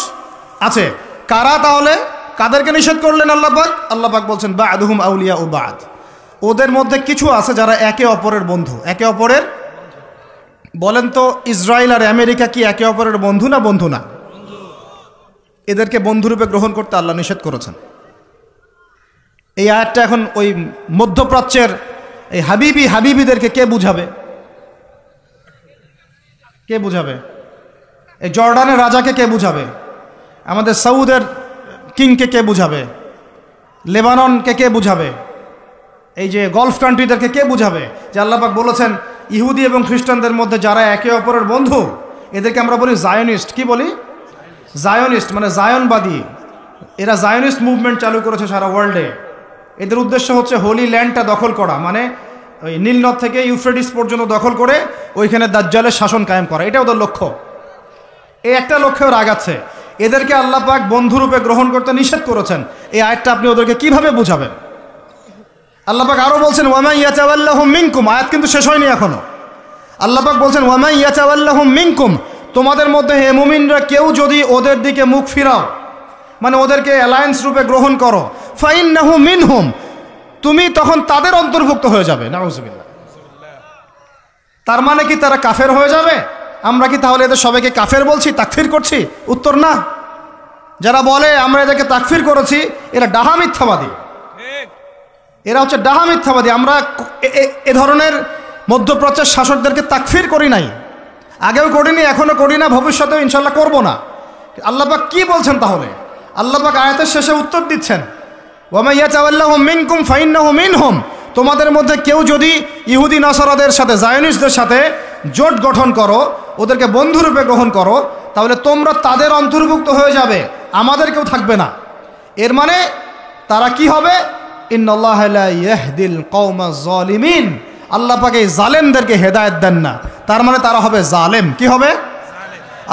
আছে। কারা তাহলে? কাদেরকে নিষেধ করলেন আল্লাহ পাক? আল্লাহ পাক বলছেন বা'দুহুম আউলিয়া ও বা'দ, ওদের মধ্যে কিছু আছে যারা একে অপরের বন্ধু। একে অপরের, বলেন তো ইসরায়েল আর আমেরিকা কি একে অপরের বন্ধু না বন্ধু না? এদেরকে বন্ধুরূপে গ্রহণ করতে আল্লাহ নিষেধ করেছেন। এই আয়াতটা এখন ওই মধ্যপ্রাচ্যের এই হাবিবিদেরকে কে বুঝাবে? কে বুঝাবে? এই জর্ডানের রাজাকে কে বুঝাবে? আমাদের সৌদের কিংকে কে বুঝাবে? লেবাননকে কে বুঝাবে? এই যে গলফ কান্ট্রিদেরকে কে বুঝাবে যে আল্লাহ পাক বলেছেন ইহুদি এবং খ্রিস্টানদের মধ্যে যারা একে অপরের বন্ধু, এদেরকে আমরা বলি জায়নিস্ট। কি বলি? জায়নিস্ট, মানে জায়নবাদী, এরা জায়নিস্ট মুভমেন্ট চালু করেছে সারা ওয়ার্ল্ডে। এদের উদ্দেশ্য হচ্ছে হোলি ল্যান্ডটা দখল করা, মানে ওই নীলনদ থেকে ইউফ্রেটিস পর্যন্ত দখল করে ওইখানে দাজ্জালের শাসন কায়েম করা, এটা ওদের লক্ষ্য। এই একটা লক্ষ্যেও আগাচ্ছে। এদেরকে আল্লাহ পাক বন্ধুরূপে গ্রহণ করতে নিষেধ করেছেন। এই আয়াতটা আপনি ওদেরকে কিভাবে বুঝাবেন? আল্লাহ পাক আরও বলছেন ওয়ামা ইয়াতাওয়াল্লাহুম মিনকুম, আয়াত কিন্তু শেষ হয়নি এখনো। আল্লাহ পাক বলছেন ওয়ামা ইয়াতাওয়াল্লাহুম মিনকুম, তোমাদের মধ্যে হে মুমিনরা কেউ যদি ওদের দিকে মুখ ফিরাও, মানে ওদেরকে অ্যালায়েন্স রূপে গ্রহণ করো, ফাইন্নাহু মিনহুম, তুমি তখন তাদের অন্তর্ভুক্ত হয়ে যাবে। নাউযুবিল্লাহ। তার মানে কি তারা কাফের হয়ে যাবে? আমরা কি তাহলে এদের সবাইকে কাফের বলছি, তাকফির করছি? উত্তর না। যারা বলে আমরা এদেরকে তাকফির করেছি, এরা ডাহা মিথ্যাবাদী, এরা হচ্ছে ডাহা মিথ্যাবাদী। আমরা এ ধরনের মধ্যপ্রাচ্যের শাসকদেরকে তাকফির করি নাই, আগেও করিনি, এখনও করি না, ভবিষ্যতেও ইনশাল্লাহ করব না। আল্লাহ পাক কি বলছেন তাহলে? আল্লাহ পাক আয়াতের শেষে উত্তর দিচ্ছেন ওয়ামা ইয়াতাওয়াল্লাহুম মিনকুম ফাইন্নাহু মিনহুম, তোমাদের মধ্যে কেউ যদি ইহুদি নাসারাদের সাথে, জায়নিস্টদের সাথে জোট গঠন করো, ওদেরকে বন্ধুরূপে গ্রহণ করো, তাহলে তোমরা তাদের অন্তর্ভুক্ত হয়ে যাবে, আমাদের কেউ থাকবে না। এর মানে তারা কি হবে? ইন্নাল্লাহা লা ইয়াহদিল কওমাজ জালিমিন, আল্লাহ পাক এই জালেমদেরকে হেদায়েত দেন না, তার মানে তারা হবে জালেম। কি হবে?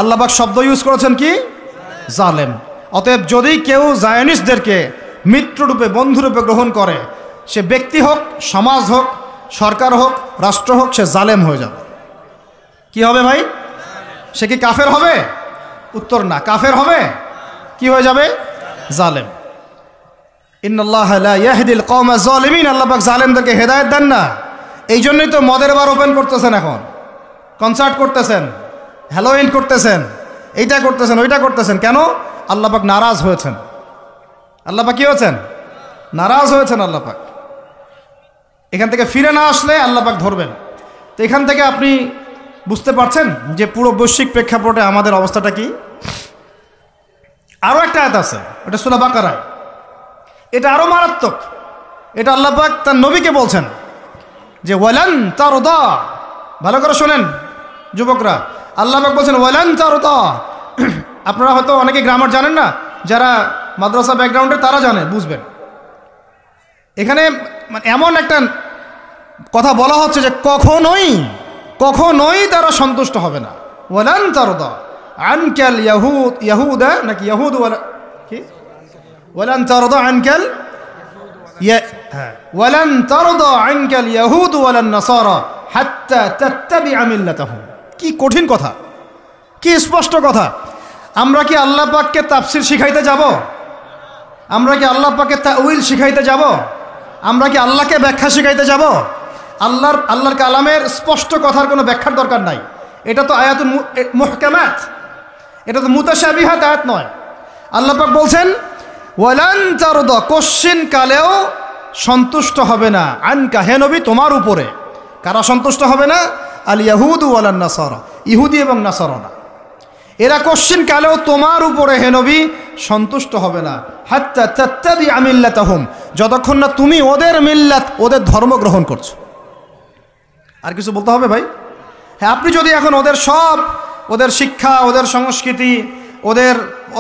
আল্লাহ পাক শব্দ ইউজ করেছেন কি? জালেম। অতএব যদি কেউ জায়নিস্টদেরকে মিত্ররূপে, বন্ধুরূপে গ্রহণ করে, সে ব্যক্তি হোক, সমাজ হোক, সরকার হোক, রাষ্ট্র হোক, সে জালেম হয়ে যাবে। কি হবে ভাই? সে কি কাফের হবে? উত্তর না। কাফের হবে, কি হয়ে যাবে? জালেম। ইন্নাল্লাহা লা ইয়াহদিল কওমাজ জালিমিন, আল্লাহ পাক জালেমদেরকে হেদায়েত দেন না। এই জন্যই তো মদের বার ওপেন করতেছেন, এখন কনসার্ট করতেছেন, হ্যালোইন করতেছেন, এইটা করতেছেন, ওইটা করতেছেন। কেন? আল্লাহ পাক নারাজ হয়েছেন। আল্লাহ পাক কি হয়েছেন? নারাজ হয়েছেন আল্লাহ পাক। এখান থেকে ফিরে না আসলে আল্লাহ পাক ধরবেন। তো এখান থেকে আপনি বুঝতে পারছেন যে পুরো বৈশ্বিক প্রেক্ষাপটে আমাদের অবস্থাটা কি। আরও একটা আয়াত আছে, ওটা সূরা বাকারা, এটা আরও মারাত্মক। এটা আল্লাহ পাক তার নবীকে বলছেন যে ওয়ালান তারদা, ভালো করে শোনেন যুবকরা, আল্লাহ পাক বলছেন ওয়ালান তারদা। আপনারা হয়তো অনেকে গ্রামার জানেন না, যারা মাদ্রাসা ব্যাকগ্রাউন্ডে তারা জানে, বুঝবেন। এখানে এমন একটা কথা বলা হচ্ছে যে কখনোই কখনোই তারা সন্তুষ্ট হবে না। ওয়ালান তারদা আনকাল ইয়াহুদা, নাকি ইয়াহুদ, কি ওয়ালান তারদা আনকাল, ওয়ালান তারদা আনকাল ইয়াহুদ ওয়ালান নাসারা হাত্তা তাত্তাবিআ মিল্লাতাহুম। কি কঠিন কথা, কি স্পষ্ট কথা। আমরা কি আল্লাহ পাককে তাফসির শিখাইতে যাব? আমরা কি আল্লাহ পাককে তাউইল শিখাইতে যাব? আমরা কি আল্লাহকে ব্যাখ্যা শিখাইতে যাব? আল্লাহর কালামের স্পষ্ট কথার কোনো ব্যাখ্যার দরকার নাই। এটা তো আয়াতুল মুহকামাত, এটা তো মুতাশাবিহাত আয়াত নয়। আল্লাহ পাক বলছেন ওয়ালান তারদা, কোশ্চিন কালেও সন্তুষ্ট হবে না, আনকা, হে নবী, তোমার উপরে। কারা সন্তুষ্ট হবে না? আল ইয়াহুদ ওয়ালান নাসারা, ইহুদি এবং নাসারানা, এরা কোশ্চিন কালেও তোমার উপরে হে নবী সন্তুষ্ট হবে না। হাত্তা তাত্তাবিআ মিল্লাতাহুম, যতক্ষণ না তুমি ওদের মিল্লাত, ওদের ধর্ম গ্রহণ করছো। আর কিছু বলতে হবে ভাই? হ্যাঁ, আপনি যদি এখন ওদের সব, ওদের শিক্ষা, ওদের সংস্কৃতি, ওদের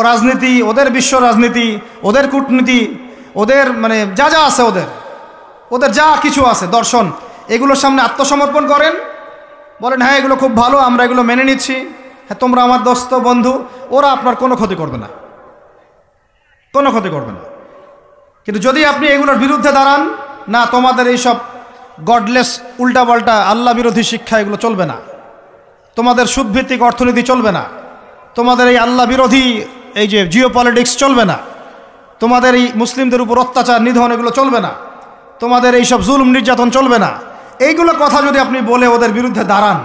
রাজনীতি, ওদের বিশ্ব রাজনীতি, ওদের কূটনীতি, ওদের মানে যা যা আছে, ওদের যা কিছু আছে, দর্শন, এগুলোর সামনে আত্মসমর্পণ করেন, বলেন হ্যাঁ এগুলো খুব ভালো, আমরা এগুলো মেনে নিচ্ছি, হ্যাঁ তোমরা আমার দোস্ত বন্ধু, ওরা আপনার কোনো ক্ষতি করবে না, কোনো ক্ষতি করবে না। কিন্তু যদি আপনি এগুলোর বিরুদ্ধে দাঁড়ান, না তোমাদের এইসব গডলেস উল্টাপাল্টা আল্লাহ বিরোধী শিক্ষা এগুলো চলবে না, তোমাদের সুদভিত্তিক অর্থনীতি চলবে না, তোমাদের এই আল্লাহ বিরোধী এই যে জিও পলিটিক্স চলবে না, তোমাদের এই মুসলিমদের উপর অত্যাচার নিধন এগুলো চলবে না, তোমাদের এইসব জুলুম নির্যাতন চলবে না, এইগুলো কথা যদি আপনি বলে ওদের বিরুদ্ধে দাঁড়ান,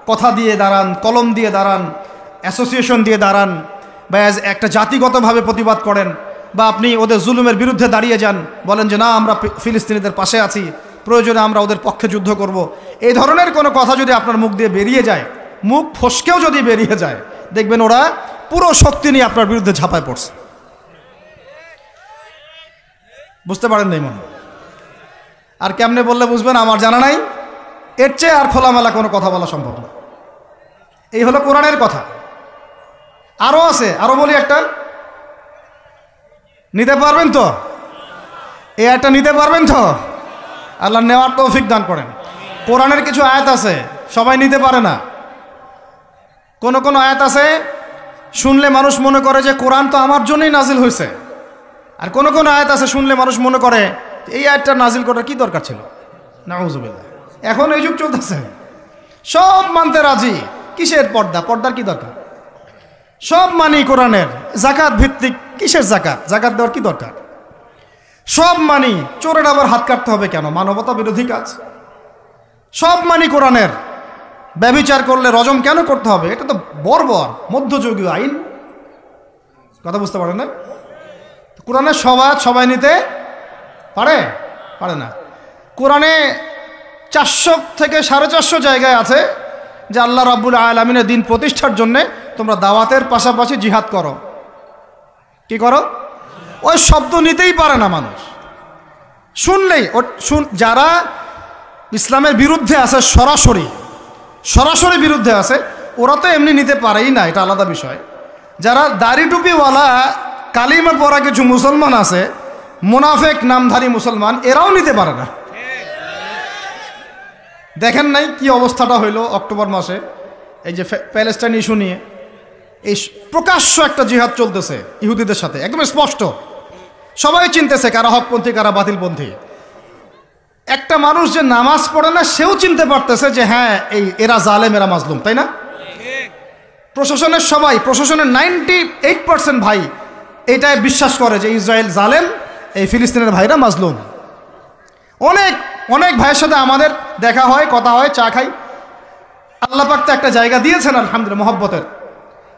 কথা দিয়ে দাঁড়ান, কলম দিয়ে দাঁড়ান, অ্যাসোসিয়েশন দিয়ে দাঁড়ান, বা একটা জাতিগতভাবে প্রতিবাদ করেন, বা আপনি ওদের জুলুমের বিরুদ্ধে দাঁড়িয়ে যান, বলেন যে না আমরা ফিলিস্তিনিদের পাশে আছি, প্রয়োজনে আমরা ওদের পক্ষে যুদ্ধ করব, এই ধরনের কোনো কথা যদি আপনার মুখ দিয়ে বেরিয়ে যায়, মুখ ফসকেও যদি বেরিয়ে যায়, দেখবেন ওরা পুরো শক্তি নিয়ে আপনার বিরুদ্ধে ঝাঁপায় পড়ছে। বুঝতে পারেন নাই মনে? আর কেমনে বললে বুঝবেন আমার জানা নাই, এর চেয়ে আর খোলামেলা কোনো কথা বলা সম্ভব না। এই হলো কোরআনের কথা। আরও আছে, আরও বলি একটা, নিতে পারবেন তো? এই আয়াতটা নিতে পারবেন তো? আল্লাহ নেওয়ার তৌফিক দান করেন। কোরআনের কিছু আয়াত আছে সবাই নিতে পারে না। কোন কোন আয়াত আছে শুনলে মানুষ মনে করে যে কোরআন তো আমার জন্যই নাজিল হয়েছে, আর কোন কোন আয়াত আছে শুনলে মানুষ মনে করে এই আয়াতটা নাজিল করার কি দরকার ছিল। নাউজুবিল্লাহ। এখন এই যুগ চলতেছে, সব মানতে রাজি। কিসের পর্দা? পর্দার কি দরকার? সব মানি কোরআনের। জাকাত ভিত্তিক, কিসের জাকাত? জাকাত দেওয়ার কি দরকার? সব মানি। চোরের আবার হাত কাটতে হবে কেন? মানবতা বিরোধী কাজ। সব মানি কোরআনের। ব্যভিচার করলে রজম কেন করতে হবে? এটা তো বর্বর মধ্যযুগীয় আইন। কথা বুঝতে পারেন না? কোরআনের সবাই নিতে পারে পারে না। কোরআনে 400 থেকে 450 জায়গায় আছে যে আল্লাহ রাব্বুল আলামিনের দিন প্রতিষ্ঠার জন্যে তোমরা দাওয়াতের পাশাপাশি জিহাদ করো। কি করো? ওই শব্দ নিতেই পারে না মানুষ। শুনলেই যারা ইসলামের বিরুদ্ধে আছে, সরাসরি বিরুদ্ধে আছে, ওরা তো এমনি নিতে পারেই না, এটা আলাদা বিষয়। যারা দাড়ি টুপিওয়ালা কালিমা পড়া কিছু মুসলমান আছে, মুনাফেক নামধারী মুসলমান, এরাও নিতে পারে না। দেখেন নাই কি অবস্থাটা হইল অক্টোবর মাসে, এই যে প্যালেস্টাইন ইস্যু নিয়ে এই প্রকাশ্য একটা জিহাদ চলতেছে ইহুদিদের সাথে, একদম স্পষ্ট। সবাই চিনতেছে কারা হকপন্থী কারা বাতিলপন্থী। একটা মানুষ যে নামাজ পড়ে না সেও চিনতে পারতেছে যে হ্যাঁ এরা জালেম, এরা মাজলুম, তাই না? প্রশাসনের 98% ভাই এটাই বিশ্বাস করে যে ইসরায়েল জালেম, এই ফিলিস্তিনের ভাইরা মাজলুম। অনেক ভাইয়ের সাথে আমাদের দেখা হয়, কথা হয়, চা খাই। আল্লাহ পাক তো একটা জায়গা দিয়েছেন আলহামদুলিল্লাহ মহব্বতের।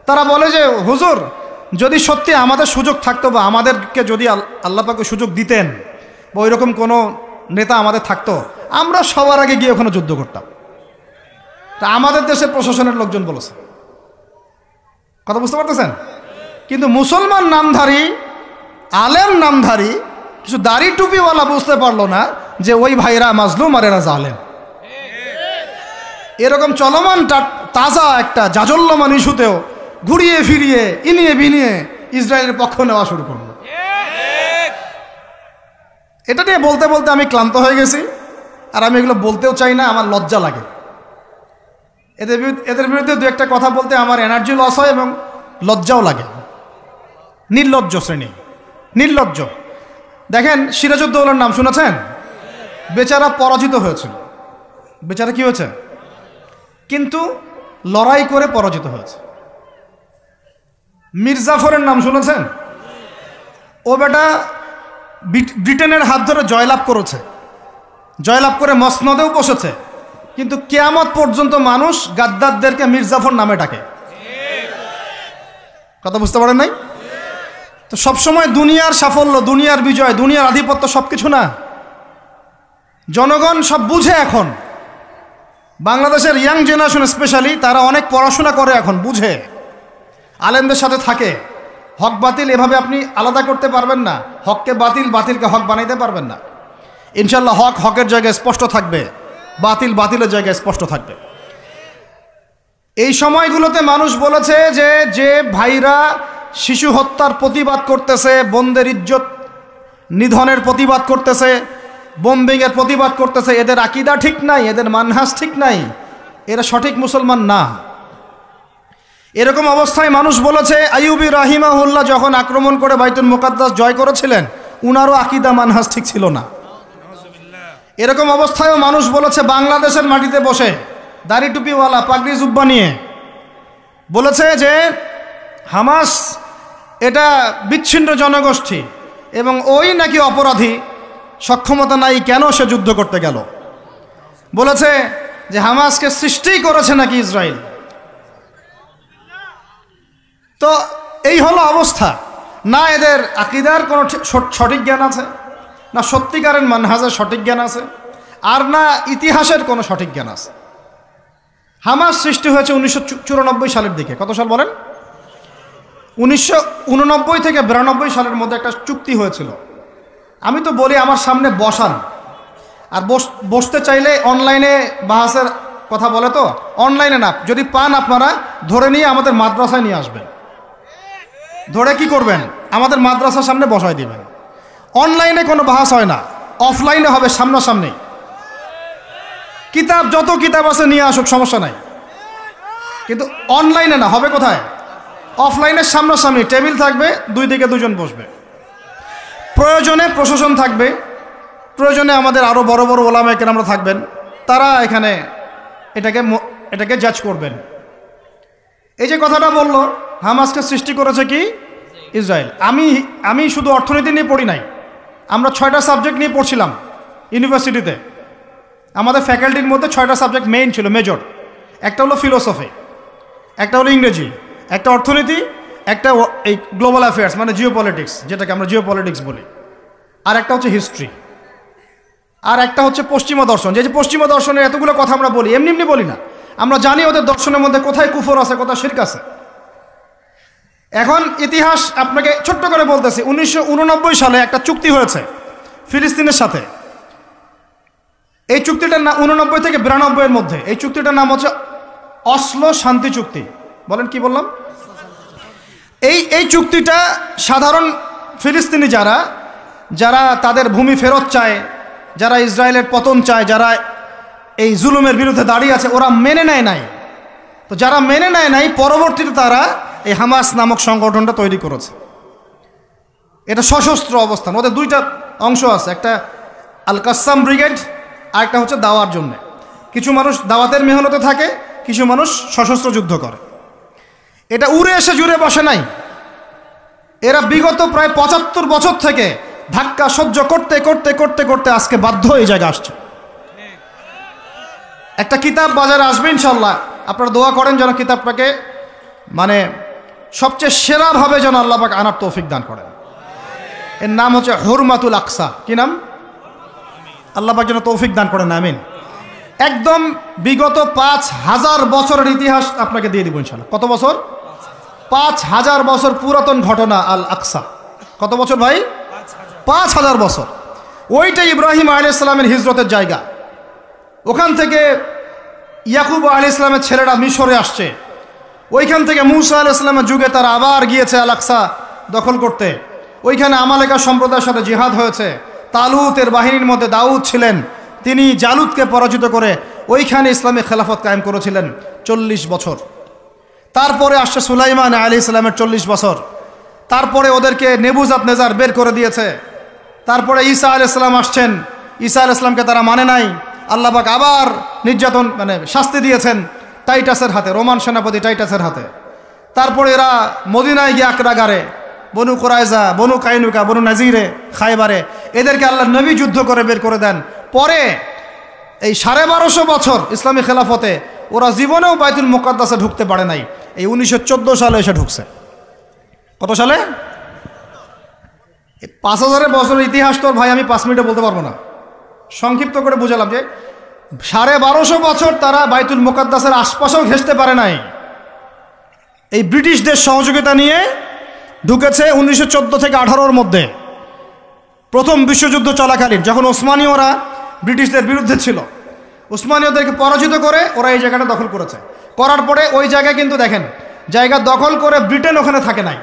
তারা বলে যে হুজুর, যদি সত্যি আমাদের সুযোগ থাকতো বা আমাদেরকে যদি আল্লাহ পাক সুযোগ দিতেন বা ওইরকম কোনো নেতা আমাদের থাকতো, আমরা সবার আগে গিয়ে ওখানে যুদ্ধ করতাম। তা আমাদের দেশের প্রশাসনের লোকজন বলেছে। কথা বুঝতে পারতেছেন? কিন্তু মুসলমান নামধারী, আলেম নামধারী কিছু দাড়ি টুপিওয়ালা বুঝতে পারলো না যে ওই ভাইরা মাজলুম আর এরা জালেম। এরকম চলমান তাজা একটা জাজল্যমান ইস্যুতেও ঘুরিয়ে ফিরিয়ে ইনিয়ে বিনিয়ে ইসরায়েলের পক্ষ নেওয়া শুরু করলো। এটা নিয়ে বলতে বলতে আমি ক্লান্ত হয়ে গেছি, আর আমি এগুলো বলতেও চাই না, আমার লজ্জা লাগে। এদের বিরুদ্ধে দু একটা কথা বলতে আমার এনার্জি লস হয় এবং লজ্জাও লাগে। নির্লজ্জ শ্রেণী, নির্লজ্জ। দেখেন সিরাজউদ্দৌলার নাম শুনেছেন? বেচারা পরাজিত হয়েছিল। বেচারা কি হয়েছে? কিন্তু লড়াই করে পরাজিত হয়েছে। মির্জাফরের নাম শুনেছেন? ও বেটা ব্রিটেনের হাত ধরে জয়লাভ করেছে, জয়লাভ করে মসনদেও বসেছে, কিন্তু কিয়ামত পর্যন্ত মানুষ গাদ্দারদেরকে মির্জাফর নামে ডাকে। কথা বুঝতে পারেন নাই? তো সবসময় দুনিয়ার সাফল্য, দুনিয়ার বিজয়, দুনিয়ার আধিপত্য সবকিছু না। জনগণ সব বুঝে এখন। বাংলাদেশের ইয়াং জেনারেশন স্পেশালি, তারা অনেক পড়াশোনা করে, এখন বুঝে, আলেমদের সাথে থাকে। হক বাতিল এভাবে আপনি আলাদা করতে পারবেন না। হককে বাতিল, বাতিলকে হক বানাইতে পারবেন না। ইনশাল্লাহ হক হকের জায়গায় স্পষ্ট থাকবে, বাতিল বাতিলের জায়গায় স্পষ্ট থাকবে। এই সময়গুলোতে মানুষ বলেছে যে যে ভাইরা শিশু হত্যার প্রতিবাদ করতেছে, বোনদের ইজ্জত নিধনের প্রতিবাদ করতেছে, বোম্বিংয়ের প্রতিবাদ করতেছে, এদের আকীদা ঠিক নাই, এদের মানহাজ ঠিক নাই, এরা সঠিক মুসলমান না। এরকম অবস্থায় মানুষ বলেছে আইয়ুবী রাহিমাহুল্লাহ যখন আক্রমণ করে বাইতুল মুকাদ্দাস জয় করেছিলেন, উনারও আকীদা মানহাজ ঠিক ছিল না। এরকম অবস্থায়ও মানুষ বলেছে বাংলাদেশের মাটিতে বসে দাড়ি টুপিওয়ালা পাগড়ি জুব্বা নিয়ে বলেছে যে হামাস এটা বিচ্ছিন্ন জনগোষ্ঠী এবং ওই নাকি অপরাধী, সক্ষমতা নাই, কেন সে যুদ্ধ করতে গেল। বলেছে যে হামাসকে সৃষ্টি করেছে নাকি ইসরায়েল। তো এই হলো অবস্থা। না এদের আকীদার কোনো সঠিক জ্ঞান আছে, না সত্যিকারের মানহাজের সঠিক জ্ঞান আছে, আর না ইতিহাসের কোনো সঠিক জ্ঞান আছে। হামাস সৃষ্টি হয়েছে 1994 সালের দিকে। কত সাল বলেন? 1989 থেকে 92 সালের মধ্যে একটা চুক্তি হয়েছিল। আমি তো বলি আমার সামনে বসান, আর বসতে চাইলে অনলাইনে বাহাসের কথা বলে, তো অনলাইনে না, যদি পান আপনারা ধরে নিয়ে আমাদের মাদ্রাসায় নিয়ে আসবেন। ধরে কি করবেন? আমাদের মাদ্রাসার সামনে বসায় দিবেন। অনলাইনে কোনো বাহাস হয় না, অফলাইনে হবে সামনাসামনি। কিতাব যত কিতাব আছে নিয়ে আসুক, সমস্যা নাই, কিন্তু অনলাইনে না, হবে কোথায়? অফলাইনের সামনাসামনি টেবিল থাকবে, দুই দিকে দুজন বসবে। প্রয়োজনে প্রশাসন থাকবে, প্রয়োজনে আমাদের আরও বড় বড় ওলামায়ে কেরামরা থাকবেন, তারা এখানে এটাকে জাজ করবেন। এই যে কথাটা বললো, হামাসকে সৃষ্টি করেছে কি? ইসরায়েল। আমি শুধু অর্থনীতি নিয়ে পড়ি নাই, আমরা 6টা সাবজেক্ট নিয়ে পড়ছিলাম ইউনিভার্সিটিতে। আমাদের ফ্যাকাল্টির মধ্যে 6টা সাবজেক্ট মেইন ছিল, মেজর। একটা হলো ফিলোসফি, একটা হলো ইংরেজি, একটা অর্থনীতি, একটা এই গ্লোবাল অ্যাফেয়ার্স মানে জিও পলিটিক্স, যেটাকে আমরা জিও পলিটিক্স বলি, আর একটা হচ্ছে হিস্ট্রি, আর একটা হচ্ছে পশ্চিমা দর্শন। যে পশ্চিমা দর্শনের এতগুলো কথা আমরা বলি, এমনি এমনি বলি না, আমরা জানি ওদের দর্শনের মধ্যে কোথায় কুফর আছে, কোথায় শিরক আছে। এখন ইতিহাস আপনাকে ছোট্ট করে বলতেছি। 1989 সালে একটা চুক্তি হয়েছে ফিলিস্তিনের সাথে। এই চুক্তিটার নাম 89 থেকে 92 এর মধ্যে, এই চুক্তিটার নাম হচ্ছে অসলো শান্তি চুক্তি। বলেন কি বললাম? এই চুক্তিটা সাধারণ ফিলিস্তিনি যারা তাদের ভূমি ফেরত চায়, যারা ইসরায়েলের পতন চায়, যারা এই জুলুমের বিরুদ্ধে দাঁড়িয়ে আছে, ওরা মেনে নেয় নাই। তো যারা মেনে নেয় নাই, পরবর্তীতে তারা এই হামাস নামক সংগঠনটা তৈরি করেছে। এটা সশস্ত্র অবস্থান। ওদের দুইটা অংশ আছে, একটা আল কাসাম ব্রিগেড, আর একটা হচ্ছে দাওয়ার জন্য। কিছু মানুষ দাওয়াতের মেহনতে থাকে, কিছু মানুষ সশস্ত্র যুদ্ধ করে। এটা উড়ে এসে জুড়ে বসে নাই। এরা বিগত প্রায় 75 বছর থেকে ধাক্কা সহ্য করতে করতে করতে করতে আজকে বাধ্য এই জায়গায় আসছে। একটা কিতাব বাজারে আসবে ইনশাল্লাহ, আপনারা দোয়া করেন যেন কিতাবটাকে মানে সবচেয়ে সেরাভাবে যেন আল্লাহ পাক আনার তৌফিক দান করেন। এর নাম হচ্ছে হুরমাতুল আকসা। কি নাম? আল্লাহ পাক যেন তৌফিক দান করেন, আমিন। একদম বিগত 5000 বছরের ইতিহাস আপনাকে দিয়ে দিব ইনশাল্লাহ। কত বছর? 5000 বছর পুরাতন ঘটনা আল আকসা। কত বছর ভাই? 5000 বছর। ওইটা ইব্রাহিম আলাইহিস সালামের হিজরতের জায়গা। ওখান থেকে ইয়াকুব আলাইহিস সালামের ছেলেরা মিশরে আসছে। ওইখান থেকে মুসা আলাইহিস সালামের যুগে তারা আবার গিয়েছে আল আকসা দখল করতে। ওইখানে আমালেকা সম্প্রদায়ের সাথে জিহাদ হয়েছে। তালুতের বাহিনীর মধ্যে দাউদ ছিলেন, তিনি জালুতকে পরাজিত করে ওইখানে ইসলামী খেলাফত কায়েম করেছিলেন 40 বছর। তারপরে আসছে সুলাইমান আলাইহিস সালামের 40 বছর। তারপরে ওদেরকে নেবুজাত নেজার বের করে দিয়েছে। তারপরে ঈসা আলাইহিস সালাম আসছেন, ঈসা আলাইহিস সালামকে তারা মানে নাই। আল্লাহ পাক আবার নির্যাতন মানে শাস্তি দিয়েছেন টাইটাসের হাতে, রোমান সেনাপতি টাইটাসের হাতে। তারপরে এরা মদিনায় গিয়ে আকরাগারে, বনু কুরাইজা, বনু কাইনুকা, বনু নাজিরে, খায়বারে, এদেরকে আল্লাহ নবী যুদ্ধ করে বের করে দেন। পরে এই 1250 বছর ইসলামী খেলাফতে ওরা জীবনেও বাইতুল মুকাদ্দাসে ঢুকতে পারে নাই। এই 1914 সালে এসে ঢুকছে। কত সালে? 5000 বছরের ইতিহাস তো ভাই আমি 5 মিনিটে বলতে পারবো না। সংক্ষিপ্ত করে বুঝালাম যে 1250 বছর তারা বাইতুল মুকাদ্দাসের আশপাশেও ঘেঁষতে পারে নাই। এই ব্রিটিশদের সহযোগিতা নিয়ে ঢুকেছে 1914 থেকে 18-র মধ্যে, প্রথম বিশ্বযুদ্ধ চলাকালীন, যখন ওসমানীয়রা ব্রিটিশদের বিরুদ্ধে ছিল। ওসমানীয়দেরকে পরাজিত করে ওরা এই জায়গাটা দখল করেছে। করার পরে ওই জায়গায় কিন্তু দেখেন, জায়গা দখল করে ব্রিটেন ওখানে থাকে নাই,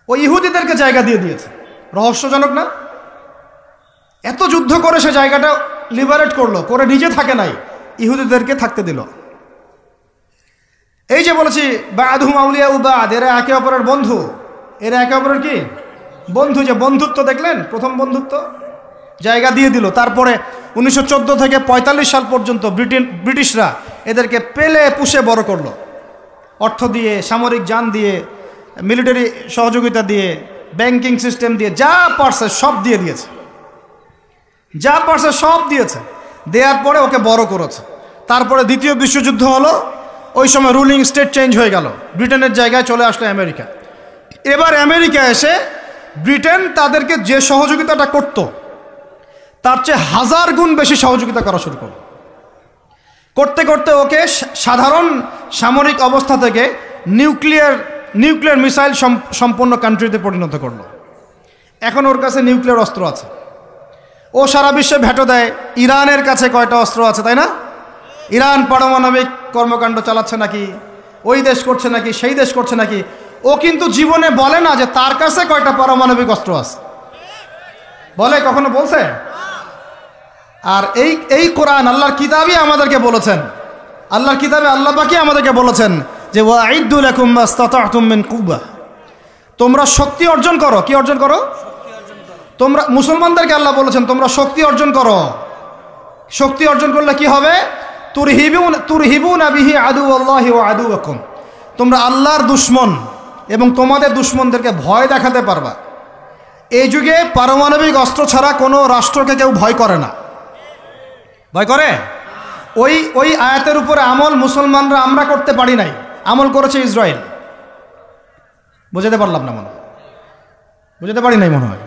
ওই ইহুদিদেরকে জায়গা দিয়ে দিয়েছে। রহস্যজনক না? এত যুদ্ধ করে সে জায়গাটা লিবারেট করলো, করে নিজে থাকে নাই, ইহুদিদেরকে থাকতে দিল। এই যে বলেছি বা'দুহুম আউলিয়া বা'দ, এরা একে অপরের বন্ধু। এরা একে অপরের কি বন্ধু? যে বন্ধুত্ব দেখলেন, প্রথম বন্ধুত্ব, জায়গা দিয়ে দিল। তারপরে 1914 থেকে 45 সাল পর্যন্ত ব্রিটিশরা এদেরকে পেলে পুষে বড় করলো, অর্থ দিয়ে, সামরিক যান দিয়ে, মিলিটারি সহযোগিতা দিয়ে, ব্যাংকিং সিস্টেম দিয়ে, যা পারছে সব দিয়ে দিয়েছে, যা পারছে সব দিয়েছে। দেওয়ার পরে ওকে বড় করেছে। তারপরে দ্বিতীয় বিশ্বযুদ্ধ হলো, ওই সময় রুলিং স্টেট চেঞ্জ হয়ে গেল, ব্রিটেনের জায়গায় চলে আসলো আমেরিকা। এবার আমেরিকা এসে ব্রিটেন তাদেরকে যে সহযোগিতাটা করত তার চেয়ে 1000 গুণ বেশি সহযোগিতা করা শুরু করল। করতে করতে ওকে সাধারণ সামরিক অবস্থা থেকে নিউক্লিয়ার মিসাইল সম্পন্ন কান্ট্রিতে পরিণত করলো। এখন ওর কাছে নিউক্লিয়ার অস্ত্র আছে, ও সারা বিশ্বে ভেটো দেয়। ইরানের কাছে কয়টা অস্ত্র আছে, তাই না? ইরান পারমাণবিক কর্মকাণ্ড চালাচ্ছে নাকি, ওই দেশ করছে নাকি, সেই দেশ করছে নাকি, ও কিন্তু জীবনে বলে না যে তার কাছে কয়টা পারমাণবিক অস্ত্র আছে, বলে? কখনো বলছে? আর এই কোরআন আল্লাহর কিতাবই আমাদেরকে বলেছেন, আল্লাহর কিতাবে আল্লাহ পাকই আমাদেরকে বলেছেন যে ওয়াইদু লাকুম মাস্তাতাতুম মিন কুওয়া, তোমরা শক্তি অর্জন করো। কি অর্জন করো? তোমরা মুসলমানদেরকে আল্লাহ বলেছেন তোমরা শক্তি অর্জন করো। শক্তি অর্জন করলে কি হবে? তুরহিবুনা বিহি আদুওয়াল্লাহি ওয়া আদুওয়াকুম, তোমরা আল্লাহর দুশমন এবং তোমাদের দুশমনদেরকে ভয় দেখাতে পারবা। এই যুগে পারমাণবিক অস্ত্র ছাড়া কোনো রাষ্ট্রকে কেউ ভয় করে না। ভয় করে? ওই আয়াতের উপরে আমল মুসলমানরা আমরা করতে পারি নাই, আমল করেছে ইসরায়েল। বুঝাতে পারলাম না মনে হয়, বুঝাতে পারি নাই মনে হয়।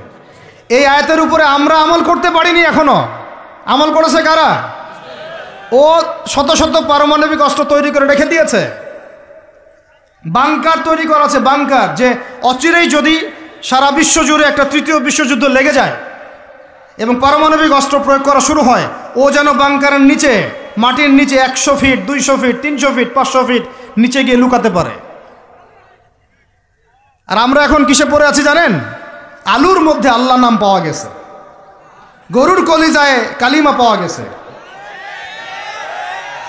এই আয়াতের উপরে আমরা আমল করতে পারিনি এখনো, আমল করেছে কারা? ও শত শত পারমাণবিক অস্ত্র তৈরি করে রেখে দিয়েছে, বাংকার তৈরি করা আছে, বাংকার, যে অচিরেই যদি সারা বিশ্ব জুড়ে একটা তৃতীয় বিশ্বযুদ্ধ লেগে যায় এবং পারমাণবিক অস্ত্র প্রয়োগ করা শুরু হয়, ও যেন বাংকারের নিচে, মাটির নিচে 100 ফিট, 200 ফিট, 300 ফিট, 500 ফিট নিচে গিয়ে লুকাতে পারে। আর আমরা এখন কিসে পড়ে আছি জানেন? আলুর মধ্যে আল্লাহ নাম পাওয়া গেছে, গরুর কলিজায় কালিমা পাওয়া গেছে,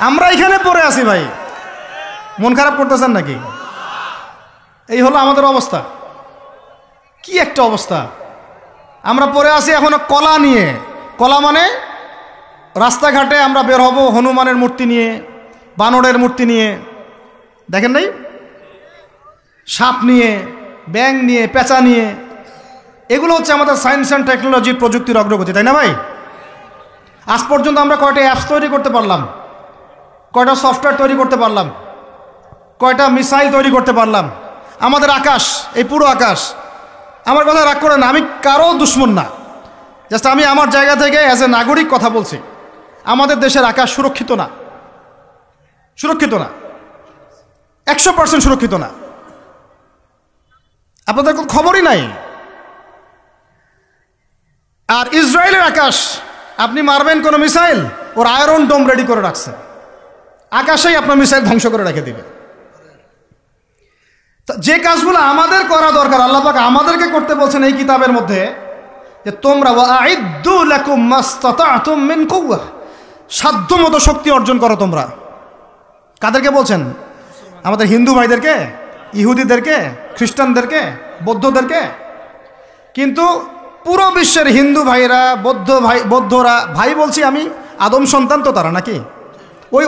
আমরা এখানে পড়ে আছি। ভাই মন খারাপ করতেছেন নাকি? এই হলো আমাদের অবস্থা। কি একটা অবস্থা! আমরা পড়ে আছি এখনো কলা নিয়ে। কলা মানে রাস্তাঘাটে আমরা বের হব হনুমানের মূর্তি নিয়ে, বানরের মূর্তি নিয়ে, দেখেন নাই? সাপ নিয়ে, ব্যাঙ নিয়ে, পেঁচা নিয়ে। এগুলো হচ্ছে আমাদের সায়েন্স অ্যান্ড টেকনোলজির, প্রযুক্তির অগ্রগতি, তাই না ভাই? আজ পর্যন্ত আমরা কয়টা অ্যাপস তৈরি করতে পারলাম, কয়টা সফটওয়্যার তৈরি করতে পারলাম, কয়টা মিসাইল তৈরি করতে পারলাম। আমাদের আকাশ, এই পুরো আকাশ, আমার কথা রাগ করে না, আমি কারো দুশ্মন না, জাস্ট আমি আমার জায়গা থেকে অ্যাজ এ নাগরিক কথা বলছি। আমাদের দেশের আকাশ সুরক্ষিত না, সুরক্ষিত না, 100% সুরক্ষিত না। আপনাদের কোনো খবরই নাই। আর ইসরায়েলের আকাশ, আপনি মারবেন কোনো মিসাইল, ওর আয়রন ডোম রেডি করে রাখছে, আকাশেই আপনার মিসাইল ধ্বংস করে রেখে দিবে। যে কাজগুলো আমাদের করা দরকার, আল্লাহ পাক আমাদেরকে করতে বলছেন এই কিতাবের মধ্যে, যে তোমরা ওয়াইদু লাকুম মাস্তাতাতুম মিন কুওয়া, সাধ্যমতো শক্তি অর্জন করো তোমরা। কাদেরকে বলছেন? আমাদের হিন্দু ভাইদেরকে, ইহুদিদেরকে, খ্রিস্টানদেরকে, বৌদ্ধদেরকে। কিন্তু পুরো বিশ্বের হিন্দু ভাইরা, বৌদ্ধরা, ভাই বলছি আমি, আদম সন্তান তো তারা, নাকি?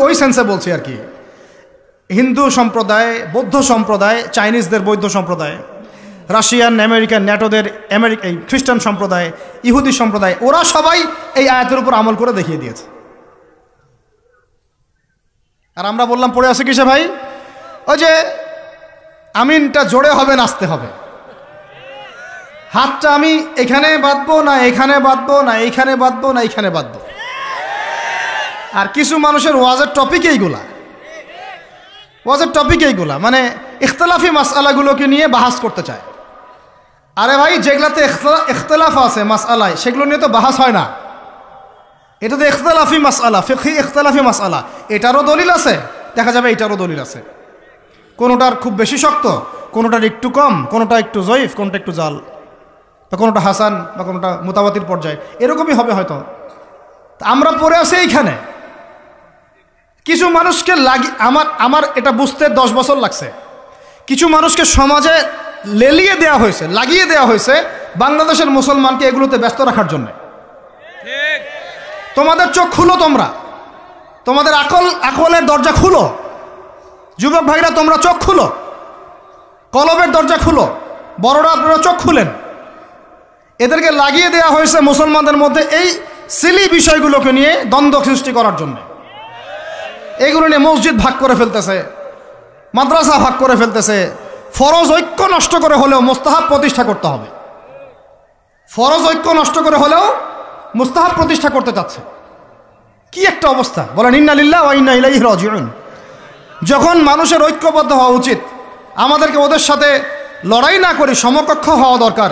ওই সেন্সে বলছি আর কি। হিন্দু সম্প্রদায়, বৌদ্ধ সম্প্রদায়, চাইনিজদের বৌদ্ধ সম্প্রদায়, রাশিয়ান, আমেরিকান, ন্যাটোদের এই খ্রিস্টান সম্প্রদায়, ইহুদি সম্প্রদায়, ওরা সবাই এই আয়াতের উপর আমল করে দেখিয়ে দিয়েছে। আর আমরা বললাম পড়ে আছে কিসে ভাই? ওই যে আমিনটা জোরে হবে, নাচতে হবে। হাতটা আমি এখানে বাঁধবো না, এখানে বাঁধবো না, এইখানে বাঁধবো না, এইখানে বাঁধবো। আর কিছু মানুষের ওয়াজের টপিক এইগুলা, ওয়াজের টপিক এইগুলা, মানে ইখতলাফি মাসআলাগুলোকে নিয়ে বাহাস করতে চায়। আরে ভাই, যেগুলাতে ইখতলাফ আছে মাসআলায়, সেগুলো নিয়ে তো বাহাস হয় না। এটা তো ইখতলাফি মাসআলা, ফিকহি ইখতলাফি মাসআলা, এটারও দলিল আছে, দেখা যাবে এটারও দলিল আছে। কোনোটার খুব বেশি শক্ত, কোনোটার একটু কম, কোনোটা একটু জয়ীফ, কোনোটা একটু জাল, বা কোনোটা হাসান, বা কোনোটা মুতাওয়াতির পর্যায়ে, এরকমই হবে হয়তো। আমরা পড়ে আছি এইখানে। কিছু মানুষকে আমার এটা বুঝতে 10 বছর লাগছে। কিছু মানুষকে সমাজে লেলিয়ে দেওয়া হয়েছে, লাগিয়ে দেওয়া হয়েছে বাংলাদেশের মুসলমানকে এগুলোতে ব্যস্ত রাখার জন্য। তোমাদের চোখ খুলো, তোমরা তোমাদের আকলের দরজা খুলো। যুবক ভাইরা, তোমরা চোখ খুলো, কলবের দরজা খুলো। বড়রা আপনারা চোখ খুলেন। এদেরকে লাগিয়ে দেওয়া হয়েছে মুসলমানদের মধ্যে এই সিলি বিষয়গুলোকে নিয়ে দ্বন্দ্ব সৃষ্টি করার জন্য। এইগুলো নিয়ে মসজিদ ভাগ করে ফেলতেছে, মাদ্রাসা ভাগ করে ফেলতেছে। ফরজ ঐক্য নষ্ট করে হলেও মুস্তাহাব প্রতিষ্ঠা করতে হবে। ফরজ ঐক্য নষ্ট করে হলেও মুস্তাহাব প্রতিষ্ঠা করতে চাচ্ছে। কি একটা অবস্থা বলেন! ইন্না লিল্লাহি ওয়া ইন্না ইলাইহি রাজিউন। যখন মানুষের ঐক্যবদ্ধ হওয়া উচিত, আমাদেরকে ওদের সাথে লড়াই না করি সমকক্ষ হওয়া দরকার।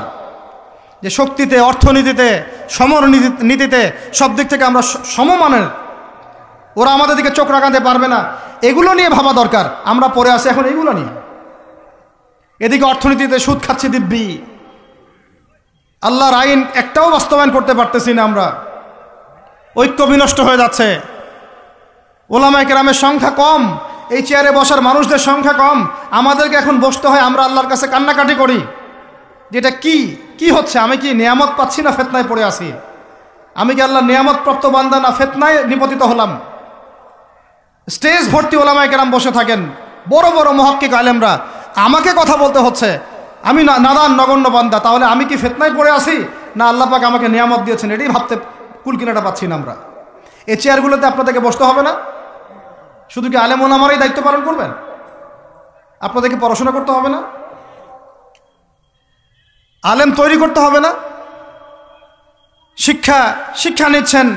যে শক্তিতে, অর্থনীতিতে, সমরনীতিতে, সব দিক থেকে আমরা সমমানের, ওরা আমাদের দিকে চোখ রাখাতে পারবে না, এগুলো নিয়ে ভাবা দরকার। আমরা পড়ে আসি এখন এইগুলো নিয়ে। এদিকে অর্থনীতিতে সুদ খাচ্ছি দিব্যি, আল্লাহর আইন একটাও বাস্তবায়ন করতে পারতেছি না আমরা, ঐক্য বিনষ্ট হয়ে যাচ্ছে, ওলামায়ে কেরামের সংখ্যা কম, এই চেয়ারে বসার মানুষদের সংখ্যা কম, আমাদেরকে এখন বসতে হয়, আমরা আল্লাহর কাছে কান্নাকাটি করি যেটা কি হচ্ছে, আমি কি নিয়ামত পাচ্ছি না ফিতনায় পড়ে আছি, আমি কি আল্লাহর নিয়ামত প্রাপ্ত বান্দা না ফিতনায় নিপতিত হলাম। স্টেজ ভর্তি ওলামায়ে কেরাম বসে থাকেন, বড় বড় মুহাক্কিক আলেমরা, আমাকে কথা বলতে হচ্ছে, আমি নাদান নগণ্য বান্দা, তাহলে আমি কি ফিতনায় পড়ে আছি না আল্লাহ পাক আমাকে নিয়ামত দিয়েছেন, এটাই ভাবতে কুলকিনাটা পাচ্ছি না আমরা। এই চেয়ারগুলোতে আপনাদেরকে বসতে হবে না? শুধু কি আলেম ওলামারাই দায়িত্ব পালন করবেন? আপনাদেরকে পড়াশোনা করতে হবে না? আলেম তৈরি করতে হবে না? শিক্ষা নিচ্ছেন,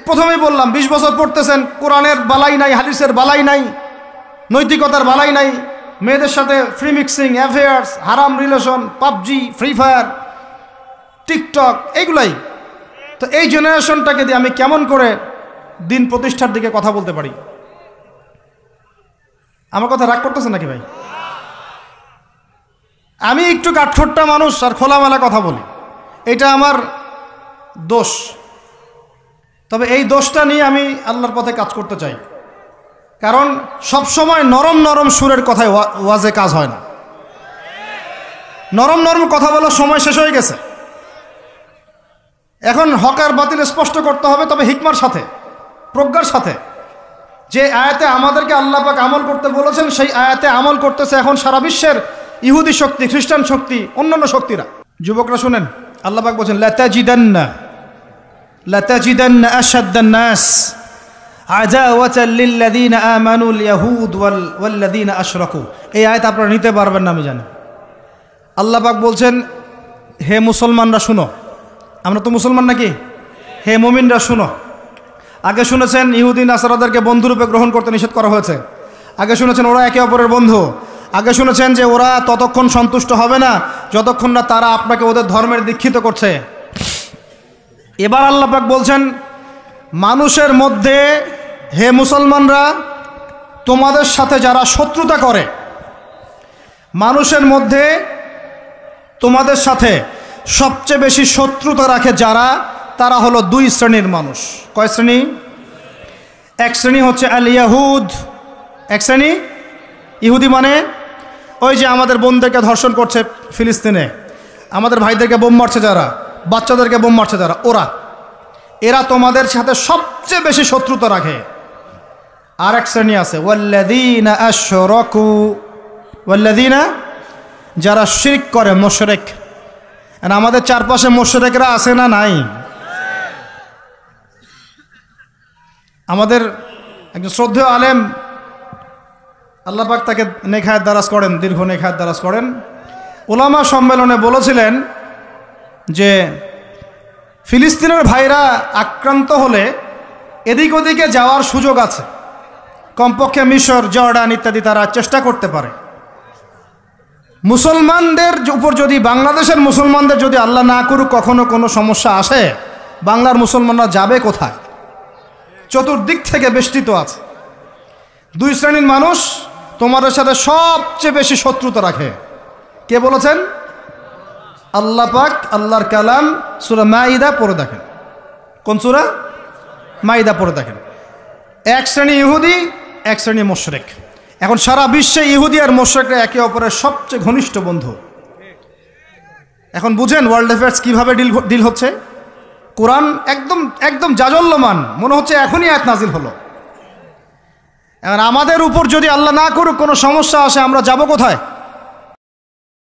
প্রথমেই বললাম 20 বছর পড়তেছেন, কোরআনের বালাই নাই, হাদিসের বালাই নাই, নৈতিকতার বালাই নাই, মেয়েদের সাথে ফ্রি মিক্সিং, অ্যাফেয়ার্স, হারাম relation, PUBG, free fire, TikTok, এইগুলাই। তো এই জেনারেশনটাকে দিয়ে আমি কেমন করে দিন প্রতিষ্ঠার দিকে কথা বলতে পারি? আমার কথা রাগ করতেছে নাকি ভাই? আমি একটু কাঠখোট্টা মানুষ আর খোলামেলা কথা বলি, এটা আমার দোষ। তবে এই দোষটা নিয়ে আমি আল্লাহর পথে কাজ করতে চাই, কারণ সব সময় নরম নরম সুরের কথায় ওয়াজে কাজ হয় না। নরম নরম কথা বলার সময় শেষ হয়ে গেছে, এখন হক আর বাতিল স্পষ্ট করতে হবে, তবে হিকমার সাথে, প্রজ্ঞার সাথে। যে আয়াতে আমাদেরকে আল্লাহ পাক আমল করতে বলেছেন, সেই আয়াতে আমল করতেছে এখন সারা বিশ্বের ইহুদি শক্তি, খ্রিস্টান শক্তি, অন্যান্য শক্তিরা। যুবকরা শুনেন, আল্লাহ পাক বলেছেন লাতাজিদান্না আশাদ্দান নাস আদাওয়াতাল লিল্লাযীনা আমানুল ইয়াহুদ ওয়াল্লাযীনা আশরাকু। এই আয়াত আপনারা নিতে পারবেন না আমি জানি। আল্লাহ পাক বলছেন, হে মুসলমানরা শুনো, আমরা তো মুসলমান নাকি? হে মুমিনরা শুনো। আগে শুনেছেন ইহুদি নাসারাদেরকে বন্ধুরূপে গ্রহণ করতে নিষেধ করা হয়েছে, আগে শুনেছেন ওরা একে অপরের বন্ধু, আগে শুনেছেন যে ওরা ততক্ষণ সন্তুষ্ট হবে না যতক্ষণ না তারা আপনাকে ওদের ধর্মের দীক্ষিত করছে। এবার আল্লাহ পাক বলছেন, মানুষের মধ্যে, হে মুসলমানরা, তোমাদের সাথে যারা শত্রুতা করে, মানুষের মধ্যে তোমাদের সাথে সবচেয়ে বেশি শত্রুতা রাখে যারা, তারা হলো 2 শ্রেণীর মানুষ। কয় শ্রেণী? এক শ্রেণী হচ্ছে আল ইয়াহুদ, এক শ্রেণী ইহুদি, মানে ওই যে আমাদের বোনদেরকে ধর্ষণ করছে ফিলিস্তিনে, আমাদের ভাইদেরকে বোম মারছে যারা, বাচ্চাদেরকে বোম মারছে যারা, এরা তোমাদের সাথে সবচেয়ে বেশি শত্রুতা রাখে। আর এক শ্রেণী আছে ওয়াল্লাযীনা আশরাকু, ওয়াল্লাযীনা, যারা শিরক করে, মুশরিক। আর আমাদের চারপাশে মুশরিকরা আছে না নাই? আমাদের একজন শ্রদ্ধেয় আলেম, আল্লাহ পাক তাকে নেখায়াত দারাজ করেন, দীর্ঘ নেখায়াত দারাজ করেন, উলামা সম্মেলনে বলেছিলেন যে ফিলিস্তিনের ভাইরা আক্রান্ত হলে এদিক ওদিকে যাওয়ার সুযোগ আছে, কমপক্ষে মিশর, জর্ডান ইত্যাদি তারা চেষ্টা করতে পারে। মুসলমানদের উপর যদি, বাংলাদেশের মুসলমানদের যদি আল্লাহ না করুক কখনো কোনো সমস্যা আসে, বাংলার মুসলমানরা যাবে কোথায়? চতুর্দিক থেকে বেষ্টিত আছে। 2 শ্রেণীর মানুষ তোমাদের সাথে সবচেয়ে বেশি শত্রুতা রাখে। কে বলেছেন? আল্লাহ পাক, আল্লাহর কালাম, সূরা মাইদা পড়ে দেখেন। কোন সূরা? মাইদা পড়ে দেখেন। এক শ্রেণী ইহুদি, এক শ্রেণী মুশরিক। এখন সারা বিশ্বে ইহুদি আর মুশরিকরা একে অপরের সবচেয়ে ঘনিষ্ঠ বন্ধু। এখন বুঝেন ওয়ার্ল্ড অ্যাফেয়ার্স কীভাবে ডিল হচ্ছে। কোরআন একদম জাজল্যমান, মনে হচ্ছে এখনই আয়াত নাজিল হলো। এখন আমাদের উপর যদি আল্লাহ না করুক কোনো সমস্যা আসে, আমরা যাব কোথায়?